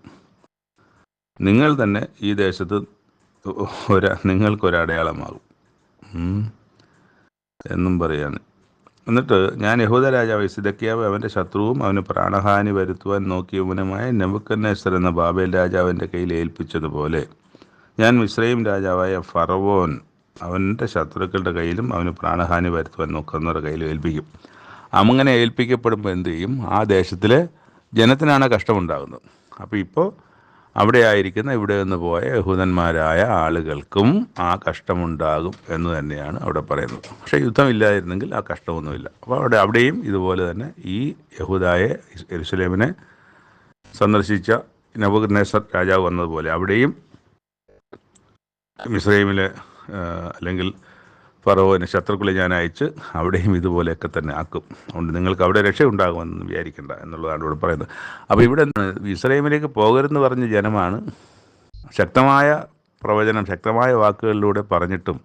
നിങ്ങൾ തന്നെ ഈ ദേശത്ത് നിങ്ങൾക്കൊരടയാളമാകും എന്നും പറയാണ്. എന്നിട്ട് ഞാൻ യഹൂദ രാജാവ് സിദക്കിയാവ് അവൻ്റെ ശത്രുവും അവന് പ്രാണഹാനി വരുത്തുവാൻ നോക്കിയവനുമായ നെബൂഖദ്നേസർ എന്ന ബാബേൽ രാജാവിൻ്റെ കയ്യിൽ ഏൽപ്പിച്ചതുപോലെ ഞാൻ മിസ്രയീം രാജാവായ ഫറവോൻ അവൻ്റെ ശത്രുക്കളുടെ കയ്യിലും അവന് പ്രാണഹാനി വരുത്തുവാൻ നോക്കുന്നവരുടെ കയ്യിലും ഏൽപ്പിക്കും. അങ്ങനെ ഏൽപ്പിക്കപ്പെടുമ്പോൾ എന്തു ചെയ്യും? ആ ദേശത്തിലെ ജനത്തിനാണ് കഷ്ടമുണ്ടാകുന്നത്. അപ്പോൾ ഇപ്പോൾ അവിടെ ആയിരിക്കുന്ന ഇവിടെ നിന്ന് പോയ യഹൂദന്മാരായ ആളുകൾക്കും ആ കഷ്ടമുണ്ടാകും എന്ന് തന്നെയാണ് അവിടെ പറയുന്നത്. പക്ഷേ യുദ്ധമില്ലായിരുന്നെങ്കിൽ ആ കഷ്ടമൊന്നുമില്ല. അപ്പോൾ അവിടെയും ഇതുപോലെ തന്നെ ഈ യഹൂദായ യെരുശലേമിനെ സന്ദർശിച്ച നെബൂഖദ്നേസർ രാജാവ് വന്നതുപോലെ അവിടെയും മിസ്രയീമിലെ അല്ലെങ്കിൽ ഫറവോന് ശത്രുക്കളെ ഞാൻ അയച്ച് അവിടെയും ഇതുപോലെയൊക്കെ തന്നെ ആക്കും. അതുകൊണ്ട് നിങ്ങൾക്ക് അവിടെ രക്ഷയുണ്ടാകുമെന്ന് വിചാരിക്കേണ്ട എന്നുള്ളതാണ് ഇവിടെ പറയുന്നത്. അപ്പോൾ ഇവിടെ മിസ്രയീമിലേക്ക് പോകരുതെന്ന് പറഞ്ഞ ജനമാണ് ശക്തമായ പ്രവചനം, ശക്തമായ വാക്കുകളിലൂടെ പറഞ്ഞിട്ടും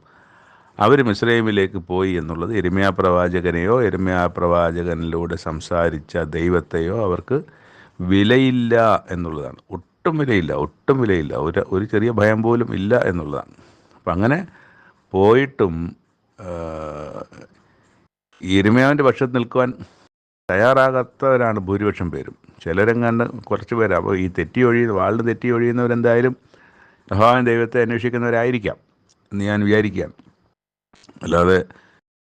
അവർ മിസ്രയീമിലേക്ക് പോയി എന്നുള്ളത് യിരെമ്യാ പ്രവാചകനെയോ യിരെമ്യാ പ്രവാചകനിലൂടെ സംസാരിച്ച ദൈവത്തെയോ അവർക്ക് വിലയില്ല എന്നുള്ളതാണ്. ഒട്ടും വിലയില്ല. ഒരു ചെറിയ ഭയം പോലും ഇല്ല എന്നുള്ളതാണ്. അപ്പം അങ്ങനെ പോയിട്ടും യിരെമ്യാവിൻ്റെ പക്ഷത്ത് നിൽക്കുവാൻ തയ്യാറാകാത്തവരാണ് ഭൂരിപക്ഷം പേരും. ചിലരെങ്ങാണ്ട് കുറച്ച് പേര്. അപ്പോൾ ഈ വാളിന് തെറ്റി ഒഴിയുന്നവരെന്തായാലും യഹോവ ദൈവത്തെ അന്വേഷിക്കുന്നവരായിരിക്കാം എന്ന് ഞാൻ വിചാരിക്കുകയാണ്. അല്ലാതെ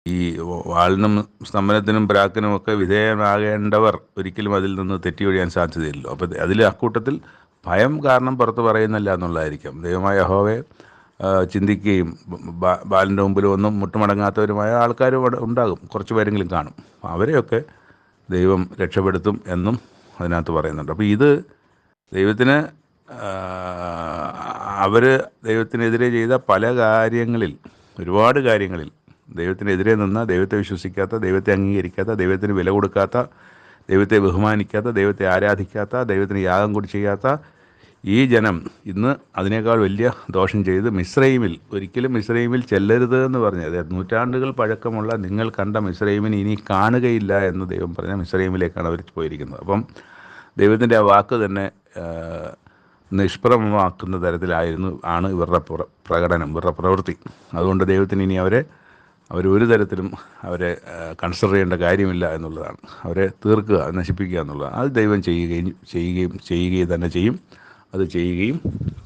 ഈ വാളിനും സ്തംഭനത്തിനും പ്രാക്കിനും ഒക്കെ വിധേയമാകേണ്ടവർ ഒരിക്കലും അതിൽ നിന്ന് തെറ്റി ഒഴിയാൻ സാധ്യതയില്ലല്ലോ. അപ്പോൾ അതിൽ അക്കൂട്ടത്തിൽ ഭയം കാരണം പുറത്ത് പറയുന്നില്ല എന്നുള്ളതായിരിക്കാം. ദൈവമായ യഹോവയെ ചിന്തിക്കുകയും ബാലിൻ്റെ മുമ്പിൽ ഒന്നും മുട്ടുമടങ്ങാത്തവരുമായ ആൾക്കാരും ഉണ്ടാകും, കുറച്ച് പേരെങ്കിലും കാണും. അവരെയൊക്കെ ദൈവം രക്ഷപ്പെടുത്തും എന്നും അതിനകത്ത് പറയുന്നുണ്ട്. അപ്പോൾ ഇത് ദൈവത്തിന് അവർ ദൈവത്തിനെതിരെ ചെയ്ത പല കാര്യങ്ങളിൽ, ഒരുപാട് കാര്യങ്ങളിൽ ദൈവത്തിനെതിരെ നിന്ന, ദൈവത്തെ വിശ്വസിക്കാത്ത, ദൈവത്തെ അംഗീകരിക്കാത്ത, ദൈവത്തിന് വില കൊടുക്കാത്ത, ദൈവത്തെ ബഹുമാനിക്കാത്ത, ദൈവത്തെ ആരാധിക്കാത്ത, ദൈവത്തിന് യാഗം കൂടി ചെയ്യാത്ത ഈ ജനം ഇന്ന് അതിനേക്കാൾ വലിയ ദോഷം ചെയ്ത് ഒരിക്കലും മിസ്രയീമിൽ ചെല്ലരുത് എന്ന് പറഞ്ഞത്, നൂറ്റാണ്ടുകൾ പഴക്കമുള്ള നിങ്ങൾ കണ്ട മിസ്രയീമിന് ഇനി കാണുകയില്ല എന്ന് ദൈവം പറഞ്ഞ മിസ്രയീമിലേക്കാണ് അവർ പോയിരിക്കുന്നത്. അപ്പം ദൈവത്തിൻ്റെ ആ വാക്ക് തന്നെ നിഷ്പ്രഭമാക്കുന്ന തരത്തിലാണ് ഇവരുടെ പ്രകടനം, ഇവരുടെ പ്രവൃത്തി. അതുകൊണ്ട് ദൈവത്തിന് ഇനി അവരൊരു തരത്തിലും അവരെ കൺസിഡർ ചെയ്യേണ്ട കാര്യമില്ല എന്നുള്ളതാണ്. അവരെ തീർക്കുക, നശിപ്പിക്കുക എന്നുള്ളതാണ്. അത് ദൈവം ചെയ്യുകയും തന്നെ ചെയ്യും. അത് ചെയ്യുകയും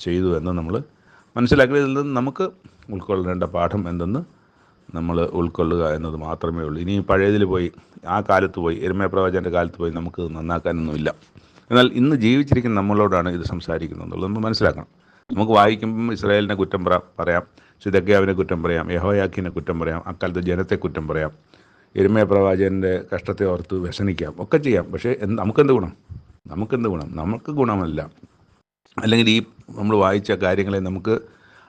ചെയ്തു എന്ന് നമ്മൾ മനസ്സിലാക്കി. ഇതിൽ നിന്ന് നമുക്ക് ഉൾക്കൊള്ളേണ്ട പാഠം എന്തെന്ന് നമ്മൾ ഉൾക്കൊള്ളുക എന്നത് മാത്രമേ ഉള്ളൂ. ഇനി പഴയതിൽ പോയി, ആ കാലത്ത് പോയി, യിരെമ്യാ പ്രവാചകൻ്റെ കാലത്ത് പോയി നമുക്ക് നന്നാക്കാനൊന്നുമില്ല. എന്നാൽ ഇന്ന് ജീവിച്ചിരിക്കുന്ന നമ്മളോടാണ് ഇത് സംസാരിക്കുന്നത് എന്നുള്ളത് നമ്മൾ മനസ്സിലാക്കണം. നമുക്ക് വായിക്കുമ്പം ഇസ്രായേലിനെ കുറ്റം പറയാം, സിദക്കിയാവിനെ കുറ്റം പറയാം, യെഹോയാക്കീനെ കുറ്റം പറയാം, അക്കാലത്തെ ജനത്തെ കുറ്റം പറയാം, യിരെമ്യാ പ്രവാചകൻ്റെ കഷ്ടത്തെ ഓർത്ത് വ്യസനിക്കാം, ഒക്കെ ചെയ്യാം. പക്ഷേ നമുക്കെന്ത് ഗുണം? നമുക്ക് ഗുണമല്ല. അല്ലെങ്കിൽ ഈ നമ്മൾ വായിച്ച കാര്യങ്ങളെ നമുക്ക്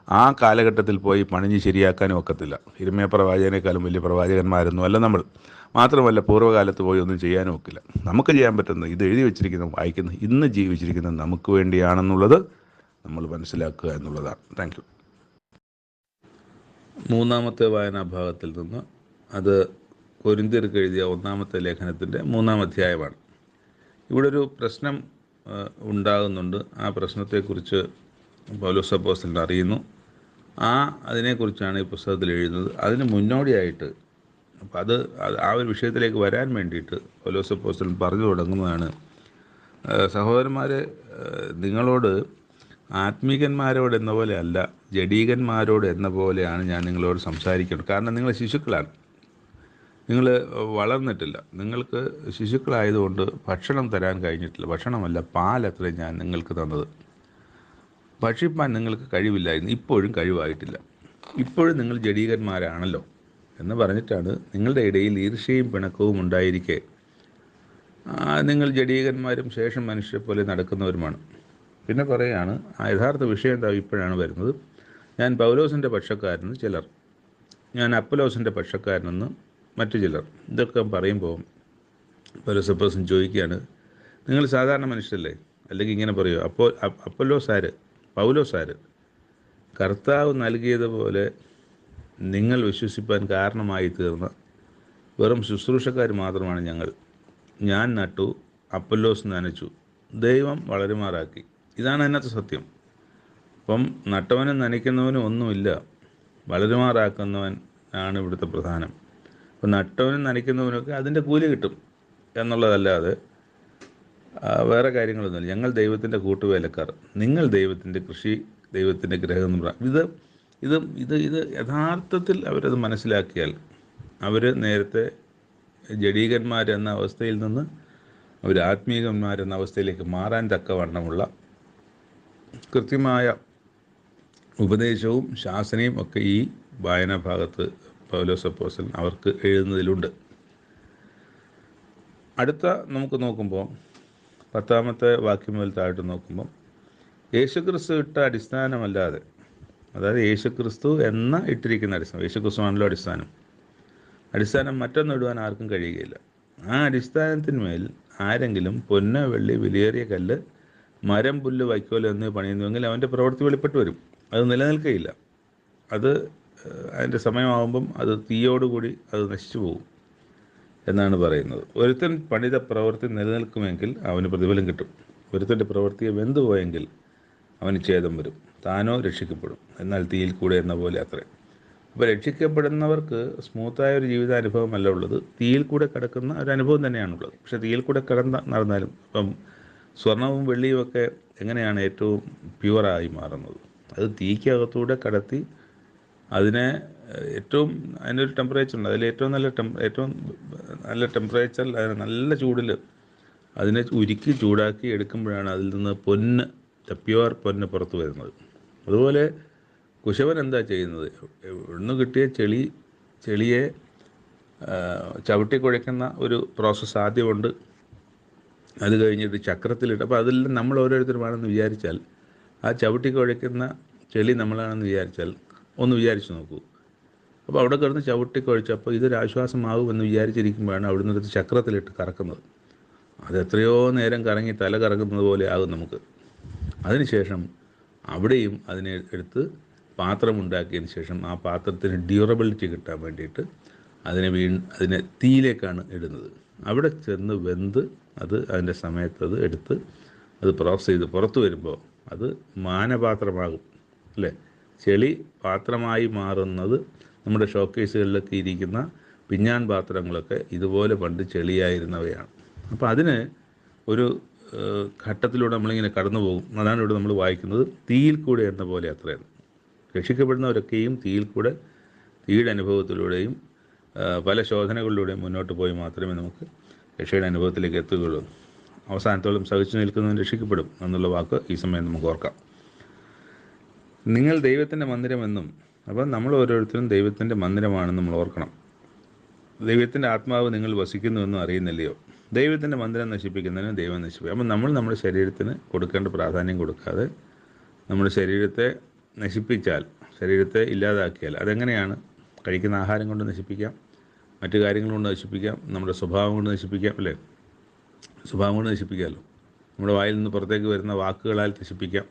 ആ കാലഘട്ടത്തിൽ പോയി പണിഞ്ഞ് ശരിയാക്കാനും ഒക്കത്തില്ല. യിരെമ്യാ പ്രവാചകനേക്കാളും വലിയ പ്രവാചകന്മാരൊന്നും അല്ല നമ്മൾ. മാത്രമല്ല പൂർവ്വകാലത്ത് പോയി ഒന്നും ചെയ്യാനും ഒക്കില്ല. നമുക്ക് ചെയ്യാൻ പറ്റുന്നത് ഇത് എഴുതി വെച്ചിരിക്കുന്ന, വായിക്കുന്ന, ഇന്ന് ജീവിച്ചിരിക്കുന്നത് നമുക്ക് വേണ്ടിയാണെന്നുള്ളത് നമ്മൾ മനസ്സിലാക്കുക എന്നുള്ളതാണ്. Thank you. മൂന്നാമത്തെ വായനാഭാഗത്തിൽ നിന്ന്, അത് കൊരിന്ത്യർക്ക് എഴുതിയ 1-ാമത്തെ ലേഖനത്തിൻ്റെ 3-ാം അധ്യായമാണ്. ഇവിടെ ഒരു പ്രശ്നം ഉണ്ടാകുന്നുണ്ട്. ആ പ്രശ്നത്തെക്കുറിച്ച് പൗലോസ് അപ്പോസ്തലൻ അറിയുന്നു. അതിനെക്കുറിച്ചാണ് ഈ പുസ്തകത്തിൽ എഴുതുന്നത്. അതിന് മുന്നോടിയായിട്ട്, അപ്പം ആ ഒരു വിഷയത്തിലേക്ക് വരാൻ വേണ്ടിയിട്ട് പൗലോസ് അപ്പോസ്തലൻ പറഞ്ഞു തുടങ്ങുന്നതാണ്, സഹോദരന്മാരെ, നിങ്ങളോട് ആത്മീകന്മാരോട് എന്ന പോലെ അല്ല, ജഡീകന്മാരോട് എന്ന പോലെയാണ് ഞാൻ നിങ്ങളോട് സംസാരിക്കുന്നത്. കാരണം നിങ്ങൾ ശിശുക്കളാണ്, നിങ്ങൾ വളർന്നിട്ടില്ല. നിങ്ങൾക്ക് ശിശുക്കളായതുകൊണ്ട് ഭക്ഷണം തരാൻ കഴിഞ്ഞിട്ടില്ല. ഭക്ഷണമല്ല, പാലത്രയും ഞാൻ നിങ്ങൾക്ക് തന്നത്. ഭക്ഷിപ്പാൻ നിങ്ങൾക്ക് കഴിവില്ലായിരുന്നു, ഇപ്പോഴും കഴിവായിട്ടില്ല. ഇപ്പോഴും നിങ്ങൾ ജഡീകന്മാരാണല്ലോ എന്ന് പറഞ്ഞിട്ടാണ് നിങ്ങളുടെ ഇടയിൽ ഈർഷ്യയും പിണക്കവും ഉണ്ടായിരിക്കെ നിങ്ങൾ ജഡീകന്മാരും ശേഷം മനുഷ്യരെ പോലെ നടക്കുന്നവരുമാണ്. പിന്നെ പറയുകയാണ്, ആ യഥാർത്ഥ വിഷയം എന്താ ഇപ്പോഴാണ് വരുന്നത്. ഞാൻ പൗലോസിൻ്റെ പക്ഷക്കാരനെന്ന് ചിലർ, ഞാൻ അപ്പൊലോസിൻ്റെ പക്ഷക്കാരനെന്ന് മറ്റു ചിലർ. ഇതൊക്കെ പറയുമ്പോൾ പൗലോസ് അപ്പോസ്തലൻ ചോദിക്കുകയാണ്, നിങ്ങൾ സാധാരണ മനുഷ്യരല്ലേ? അല്ലെങ്കിൽ ഇങ്ങനെ പറയുമോ, പൗലോസ് ആര്? കർത്താവ് നൽകിയതുപോലെ നിങ്ങൾ വിശ്വസിപ്പാൻ കാരണമായി തീർന്ന വെറും ശുശ്രൂഷക്കാർ മാത്രമാണ് ഞങ്ങൾ. ഞാൻ നട്ടു, അപ്പൊല്ലോസ് നനച്ചു, ദൈവം വളരുമാറാക്കി. ഇതാണ് അതിനകത്ത് സത്യം. അപ്പം നട്ടവനും നനയ്ക്കുന്നവനും ഒന്നുമില്ല, വളരുമാറാക്കുന്നവൻ ആണ് ഇവിടുത്തെ പ്രധാനം. അപ്പം നട്ടവനും നനയ്ക്കുന്നവനൊക്കെ അതിൻ്റെ കൂലി കിട്ടും എന്നുള്ളതല്ലാതെ വേറെ കാര്യങ്ങളൊന്നുമില്ല. ഞങ്ങൾ ദൈവത്തിൻ്റെ കൂട്ടുവേലക്കാർ, നിങ്ങൾ ദൈവത്തിൻ്റെ കൃഷി, ദൈവത്തിൻ്റെ ഗ്രഹം. ഇത് ഇത് ഇത് ഇത് യഥാർത്ഥത്തിൽ അവരത് മനസ്സിലാക്കിയാൽ അവർ നേരത്തെ ജഡീകന്മാരെന്ന അവസ്ഥയിൽ നിന്ന് അവർ ആത്മീകന്മാരെന്ന അവസ്ഥയിലേക്ക് മാറാൻ തക്കവണ്ണമുള്ള കൃത്യമായ ഉപദേശവും ശാസനയും ഒക്കെ ഈ വായനാഭാഗത്ത് പൗലോസ് അപ്പോസ്തലൻ അവർക്ക് എഴുതുന്നതിലുണ്ട്. അടുത്ത നമുക്ക് നോക്കുമ്പോൾ 10-ാമത്തെ വാക്യം മുതൽ താഴോട്ട് നോക്കുമ്പോൾ, യേശുക്രിസ്തു ഇട്ട അടിസ്ഥാനമല്ലാതെ, അതായത് യേശുക്രിസ്തു എന്ന ഇട്ടിരിക്കുന്ന അടിസ്ഥാനം, യേശുക്രിസ്തുവാണല്ലോ അടിസ്ഥാനം മറ്റൊന്നും ഇടുവാൻ ആർക്കും കഴിയുകയില്ല. ആ അടിസ്ഥാനത്തിന്മേൽ ആരെങ്കിലും പൊന്ന്, വെള്ളി, വിലയേറിയ കല്ല്, മരം, പുല്ല്, വൈക്കോൽ എന്നിവ പണിയുന്നുവെങ്കിൽ അവൻ്റെ പ്രവൃത്തി വെളിപ്പെട്ട് വരും. അത് നിലനിൽക്കുകയില്ല. അത് അതിൻ്റെ സമയമാകുമ്പം അത് തീയോടുകൂടി അത് നശിച്ചു പോകും എന്നാണ് പറയുന്നത്. ഒരുത്തൻ പണിത പ്രവൃത്തി നിലനിൽക്കുമെങ്കിൽ അവന് പ്രതിഫലം കിട്ടും. ഒരുത്തൻ്റെ പ്രവൃത്തിയെ വെന്തുപോയെങ്കിൽ അവന് ഛേദം വരും. താനോ രക്ഷിക്കപ്പെടും, എന്നാൽ തീയിൽ കൂടെ എന്ന പോലെ അത്രേ. അപ്പോൾ രക്ഷിക്കപ്പെടുന്നവർക്ക് സ്മൂത്തായ ഒരു ജീവിതാനുഭവമല്ല ഉള്ളത്, തീയിൽ കൂടെ കിടക്കുന്ന ഒരു അനുഭവം തന്നെയാണുള്ളത്. പക്ഷേ തീയിൽ കൂടെ നടന്നാലും ഇപ്പം സ്വർണവും വെള്ളിയും ഒക്കെ എങ്ങനെയാണ് ഏറ്റവും പ്യുവറായി മാറുന്നത്? അത് തീക്കകത്തൂടെ കടത്തി അതിനെ ഏറ്റവും അതിനൊരു ടെമ്പറേച്ചർ ഉണ്ട്. അതിൽ ഏറ്റവും നല്ല ടെമ്പറേച്ചറിൽ അതിന് നല്ല ചൂടിൽ അതിനെ ഉരുക്കി ചൂടാക്കി എടുക്കുമ്പോഴാണ് അതിൽ നിന്ന് പൊന്ന്, പ്യുവർ പൊന്ന് പുറത്തു വരുന്നത്. അതുപോലെ കുശവൻ എന്താ ചെയ്യുന്നത്? എവിടുന്ന് കിട്ടിയ ചെളിയെ ചവിട്ടി കുഴയ്ക്കുന്ന ഒരു പ്രോസസ്സ് ആദ്യമുണ്ട്. അത് കഴിഞ്ഞിട്ട് ചക്രത്തിലിട്ട്, അപ്പോൾ അതെല്ലാം നമ്മൾ ഓരോരുത്തരുമാണെന്ന് വിചാരിച്ചാൽ, ആ ചവിട്ടി കുഴയ്ക്കുന്ന ചെളി നമ്മളാണെന്ന് വിചാരിച്ചാൽ ഒന്ന് വിചാരിച്ചു നോക്കൂ. അപ്പോൾ അവിടെ കിടന്ന് ചവിട്ടി കുഴച്ചപ്പോൾ ഇതൊരാശ്വാസമാകുമെന്ന് വിചാരിച്ചിരിക്കുമ്പോഴാണ് അവിടെ നിന്നെടുത്ത് ചക്രത്തിലിട്ട് കറക്കുന്നത്. അത് എത്രയോ നേരം കറങ്ങി തല കറങ്ങുന്നത് പോലെ ആകും നമുക്ക്. അതിനുശേഷം അവിടെയും അതിനെ എടുത്ത് പാത്രമുണ്ടാക്കിയതിന് ശേഷം ആ പാത്രത്തിന് ഡ്യൂറബിലിറ്റി കിട്ടാൻ വേണ്ടിയിട്ട് അതിനെ തീയിലേക്കാണ് ഇടുന്നത്. അവിടെ ചെന്ന് വെന്ത് അത് അതിൻ്റെ സമയത്ത് അത് എടുത്ത് അത് പ്രോസസ് ചെയ്ത് പുറത്തു വരുമ്പോൾ അത് മാനപാത്രമാകും, അല്ലേ? ചെളി പാത്രമായി മാറുന്നത് നമ്മുടെ ഷോക്കേസുകളിലൊക്കെ ഇരിക്കുന്ന പിഞ്ഞാൻ പാത്രങ്ങളൊക്കെ ഇതുപോലെ പണ്ട് ചെളിയായിരുന്നവയാണ്. അപ്പോൾ അതിന് ഒരു ഘട്ടത്തിലൂടെ നമ്മളിങ്ങനെ കടന്നു പോകും. അതാണ് ഇവിടെ നമ്മൾ വായിക്കുന്നത്, തീയിൽ കൂടെ എന്ന പോലെ അത്രയാണ്. രക്ഷിക്കപ്പെടുന്നവരൊക്കെയും തീയിൽ കൂടെ, തീയുടെ അനുഭവത്തിലൂടെയും പല ശോധനകളിലൂടെയും മുന്നോട്ട് പോയി മാത്രമേ നമുക്ക് രക്ഷയുടെ അനുഭവത്തിലേക്ക് എത്തുകയുള്ളൂ. അവസാനത്തോളം സഹിച്ചു നിൽക്കുന്നവൻ രക്ഷിക്കപ്പെടും എന്നുള്ള വാക്ക് ഈ സമയം നമുക്ക് ഓർക്കാം. നിങ്ങൾ ദൈവത്തിൻ്റെ മന്ദിരമെന്നും, അപ്പം നമ്മൾ ഓരോരുത്തരും ദൈവത്തിൻ്റെ മന്ദിരമാണെന്ന് നമ്മൾ ഓർക്കണം. ദൈവത്തിൻ്റെ ആത്മാവ് നിങ്ങൾ വസിക്കുന്നുവെന്നും അറിയുന്നില്ലയോ? ദൈവത്തിൻ്റെ മന്ദിരം നശിപ്പിക്കുന്നതിന് ദൈവം നശിപ്പിക്കും. അപ്പം നമ്മൾ നമ്മുടെ ശരീരത്തിന് കൊടുക്കേണ്ട പ്രാധാന്യം കൊടുക്കാതെ നമ്മുടെ ശരീരത്തെ നശിപ്പിച്ചാൽ, ശരീരത്തെ ഇല്ലാതാക്കിയാൽ, അതെങ്ങനെയാണ്? കഴിക്കുന്ന ആഹാരം കൊണ്ട് നശിപ്പിക്കാം, മറ്റു കാര്യങ്ങൾ കൊണ്ട് നശിപ്പിക്കാം, നമ്മുടെ സ്വഭാവം കൊണ്ട് നശിപ്പിക്കാം, അല്ലേ? സ്വഭാവം കൊണ്ട് നശിപ്പിക്കാമല്ലോ. നമ്മുടെ വായിൽ നിന്ന് പുറത്തേക്ക് വരുന്ന വാക്കുകളാൽ നശിപ്പിക്കാം,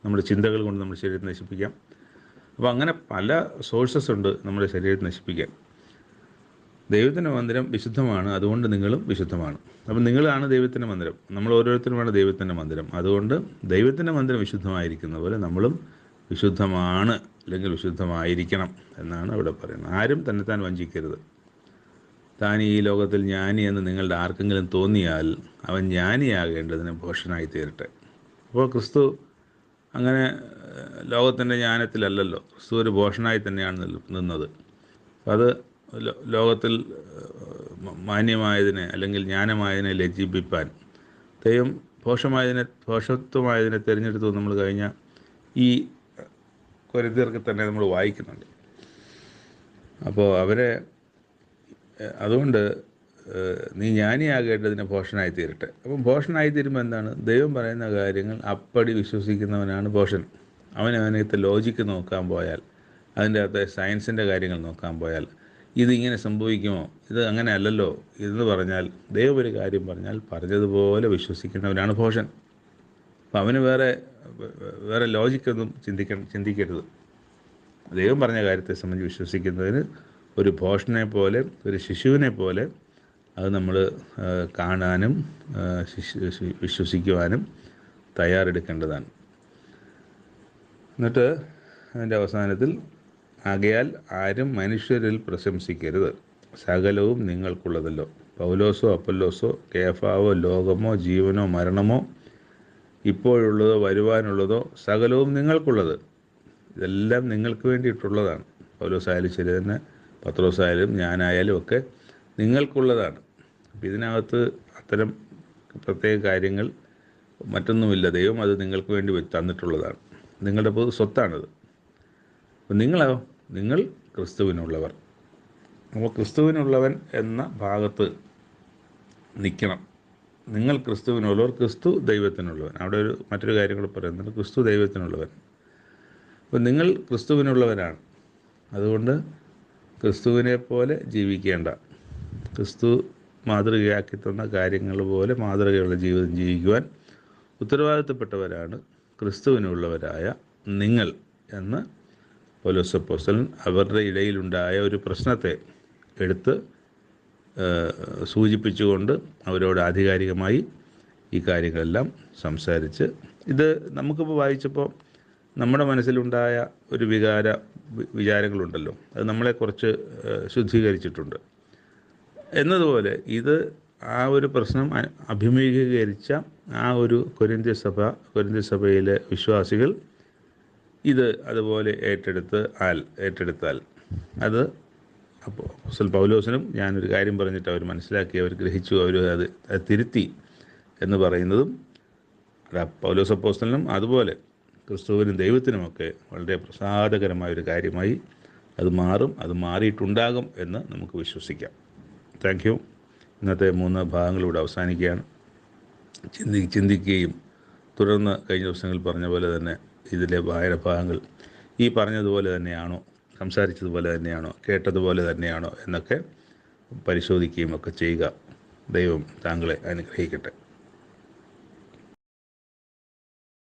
നമ്മുടെ ചിന്തകൾ കൊണ്ട് നമ്മുടെ ശരീരത്തെ നശിപ്പിക്കാം. അപ്പോൾ അങ്ങനെ പല സോഴ്സസ് ഉണ്ട് നമ്മുടെ ശരീരത്തെ നശിപ്പിക്കാൻ. ദൈവത്തിൻ്റെ മന്ദിരം വിശുദ്ധമാണ്, അതുകൊണ്ട് നിങ്ങളും വിശുദ്ധമാണ്. അപ്പം നിങ്ങളാണ് ദൈവത്തിൻ്റെ മന്ദിരം, നമ്മൾ ഓരോരുത്തരുമാണ് ദൈവത്തിൻ്റെ മന്ദിരം. അതുകൊണ്ട് ദൈവത്തിൻ്റെ മന്ദിരം വിശുദ്ധമായിരിക്കുന്ന പോലെ നമ്മളും വിശുദ്ധമാണ്, അല്ലെങ്കിൽ വിശുദ്ധമായിരിക്കണം എന്നാണ് അവിടെ പറയുന്നത്. ആരും തന്നെത്താൻ വഞ്ചിക്കരുത്. താൻ ഈ ലോകത്തിൽ ജ്ഞാനി എന്ന് നിങ്ങളുടെ ആർക്കെങ്കിലും തോന്നിയാൽ അവൻ ജ്ഞാനിയാകേണ്ടതിന് ഭോഷനായി തീരട്ടെ. അപ്പോൾ ക്രിസ്തു അങ്ങനെ ലോകത്തിൻ്റെ ജ്ഞാനത്തിലല്ലല്ലോ, ക്രിസ്തു ഒരു ഭോഷനായി തന്നെയാണ് നിന്നത്. അത് ലോകത്തിൽ മാന്യമായതിനെ അല്ലെങ്കിൽ ജ്ഞാനമായതിനെ ലജ്ജിപ്പിപ്പാൻ ദൈവം ഭോഷത്വമായതിനെ തിരഞ്ഞെടുത്തു. നമ്മൾ കഴിഞ്ഞ ഈ കൊരിന്ത്യർക്ക് തന്നെ നമ്മൾ വായിക്കുന്നുണ്ട്. അപ്പോൾ അവരെ അതുകൊണ്ട് നീ ജ്ഞാനിയാകേണ്ടതിന് ഭോഷനായി തീരട്ടെ. അപ്പം ഭോഷനായി തീരുമ്പോൾ എന്താണ്? ദൈവം പറയുന്ന കാര്യങ്ങൾ അപ്പടി വിശ്വസിക്കുന്നവനാണ് ഭോഷൻ. അവനകത്തെ ലോജിക്ക് നോക്കാൻ പോയാൽ, അതിൻ്റെ അകത്തെ സയൻസിൻ്റെ കാര്യങ്ങൾ നോക്കാൻ പോയാൽ, ഇതിങ്ങനെ സംഭവിക്കുമോ, ഇത് അങ്ങനെ അല്ലല്ലോ എന്ന് പറഞ്ഞാൽ, ദൈവം ഒരു കാര്യം പറഞ്ഞാൽ പറഞ്ഞതുപോലെ വിശ്വസിക്കുന്നവനാണ് ഭോഷൻ. അപ്പം അവന് വേറെ ലോജിക്കൊന്നും ചിന്തിക്കരുത്. ദൈവം പറഞ്ഞ കാര്യത്തെ സംബന്ധിച്ച് വിശ്വസിക്കുന്നതിന് ഒരു ഭോഷനെ പോലെ, ഒരു ശിശുവിനെ പോലെ അത് നമ്മൾ കാണാനും വിശ്വസിക്കുവാനും തയ്യാറെടുക്കേണ്ടതാണ്. എന്നിട്ട് അതിൻ്റെ അവസാനത്തിൽ, ആകയാൽ ആരും മനുഷ്യരിൽ പ്രശംസിക്കരുത്, സകലവും നിങ്ങൾക്കുള്ളതല്ലോ. പൗലോസോ അപ്പൊല്ലോസോ കേഫാവോ ലോകമോ ജീവനോ മരണമോ ഇപ്പോഴുള്ളതോ വരുവാനുള്ളതോ സകലവും നിങ്ങൾക്കുള്ളത്. ഇതെല്ലാം നിങ്ങൾക്ക് വേണ്ടിയിട്ടുള്ളതാണ്. പൗലോസായാലും ശരി തന്നെ, പത്രോസായാലും ഞാനായാലും ഒക്കെ നിങ്ങൾക്കുള്ളതാണ്. അപ്പം ഇതിനകത്ത് അത്തരം പ്രത്യേക കാര്യങ്ങൾ മറ്റൊന്നുമില്ല. ദൈവം അത് നിങ്ങൾക്ക് വേണ്ടി തന്നിട്ടുള്ളതാണ്. നിങ്ങളുടെ പൊതു സ്വത്താണത്. അപ്പം നിങ്ങൾ ക്രിസ്തുവിനുള്ളവർ. അപ്പോൾ ക്രിസ്തുവിനുള്ളവൻ എന്ന ഭാഗത്ത് നിൽക്കണം. നിങ്ങൾ ക്രിസ്തുവിനുള്ളവർ, ക്രിസ്തു ദൈവത്തിനുള്ളവൻ. അവിടെ മറ്റൊരു കാര്യം കൂടെ പറയുന്നുണ്ട്, ക്രിസ്തു ദൈവത്തിനുള്ളവൻ. അപ്പം നിങ്ങൾ ക്രിസ്തുവിനുള്ളവരാണ്. അതുകൊണ്ട് ക്രിസ്തുവിനെ പോലെ ജീവിക്കേണ്ട, ക്രിസ്തു മാതൃകയാക്കി തന്ന കാര്യങ്ങൾ പോലെ മാതൃകയുള്ള ജീവിതം ജീവിക്കുവാൻ ഉത്തരവാദിത്തപ്പെട്ടവരാണ് ക്രിസ്തുവിനുള്ളവരായ നിങ്ങൾ എന്ന് പൗലോസ് അപ്പോസ്തലൻ അവരുടെ ഇടയിലുണ്ടായ ഒരു പ്രശ്നത്തെ എടുത്ത് സൂചിപ്പിച്ചുകൊണ്ട് അവരോട് ആധികാരികമായി ഈ കാര്യങ്ങളെല്ലാം സംസാരിച്ച്, ഇത് നമുക്കിപ്പോൾ വായിച്ചപ്പോൾ നമ്മുടെ മനസ്സിലുണ്ടായ ഒരു വിചാരങ്ങളുണ്ടല്ലോ, അത് നമ്മളെ കുറച്ച് ശുദ്ധീകരിച്ചിട്ടുണ്ട് എന്നതുപോലെ ഇത് ആ ഒരു പ്രശ്നം അഭിമുഖീകരിച്ച ആ ഒരു കൊരിന്ത്യ സഭയിലെ വിശ്വാസികൾ ഇത് അതുപോലെ ഏറ്റെടുത്താൽ അത് അപ്പോൾ പൗലോസിനും ഞാനൊരു കാര്യം പറഞ്ഞിട്ട് അവർ മനസ്സിലാക്കി, അവർ ഗ്രഹിച്ചു, അവർ അത് തിരുത്തി എന്ന് പറയുന്നതും പൗലോസ് അപ്പോസ്തലനും അതുപോലെ ക്രിസ്തുവിനും ദൈവത്തിനുമൊക്കെ വളരെ പ്രസാദകരമായൊരു കാര്യമായി അത് മാറും, അത് മാറിയിട്ടുണ്ടാകും എന്ന് നമുക്ക് വിശ്വസിക്കാം. Thank you. ഇന്നത്തെ 3 ഭാഗങ്ങളിലൂടെ അവസാനിക്കുകയാണ്. ചിന്തിക്കുകയും തുടർന്ന് കഴിഞ്ഞ ദിവസങ്ങളിൽ പറഞ്ഞ പോലെ തന്നെ ഇതിലെ വായന ഭാഗങ്ങൾ ഈ പറഞ്ഞതുപോലെ തന്നെയാണോ, സംസാരിച്ചതുപോലെ തന്നെയാണോ, കേട്ടതുപോലെ തന്നെയാണോ എന്നൊക്കെ പരിശോധിക്കുകയും ഒക്കെ ചെയ്യുക. ദൈവം താങ്കളെ അനുഗ്രഹിക്കട്ടെ.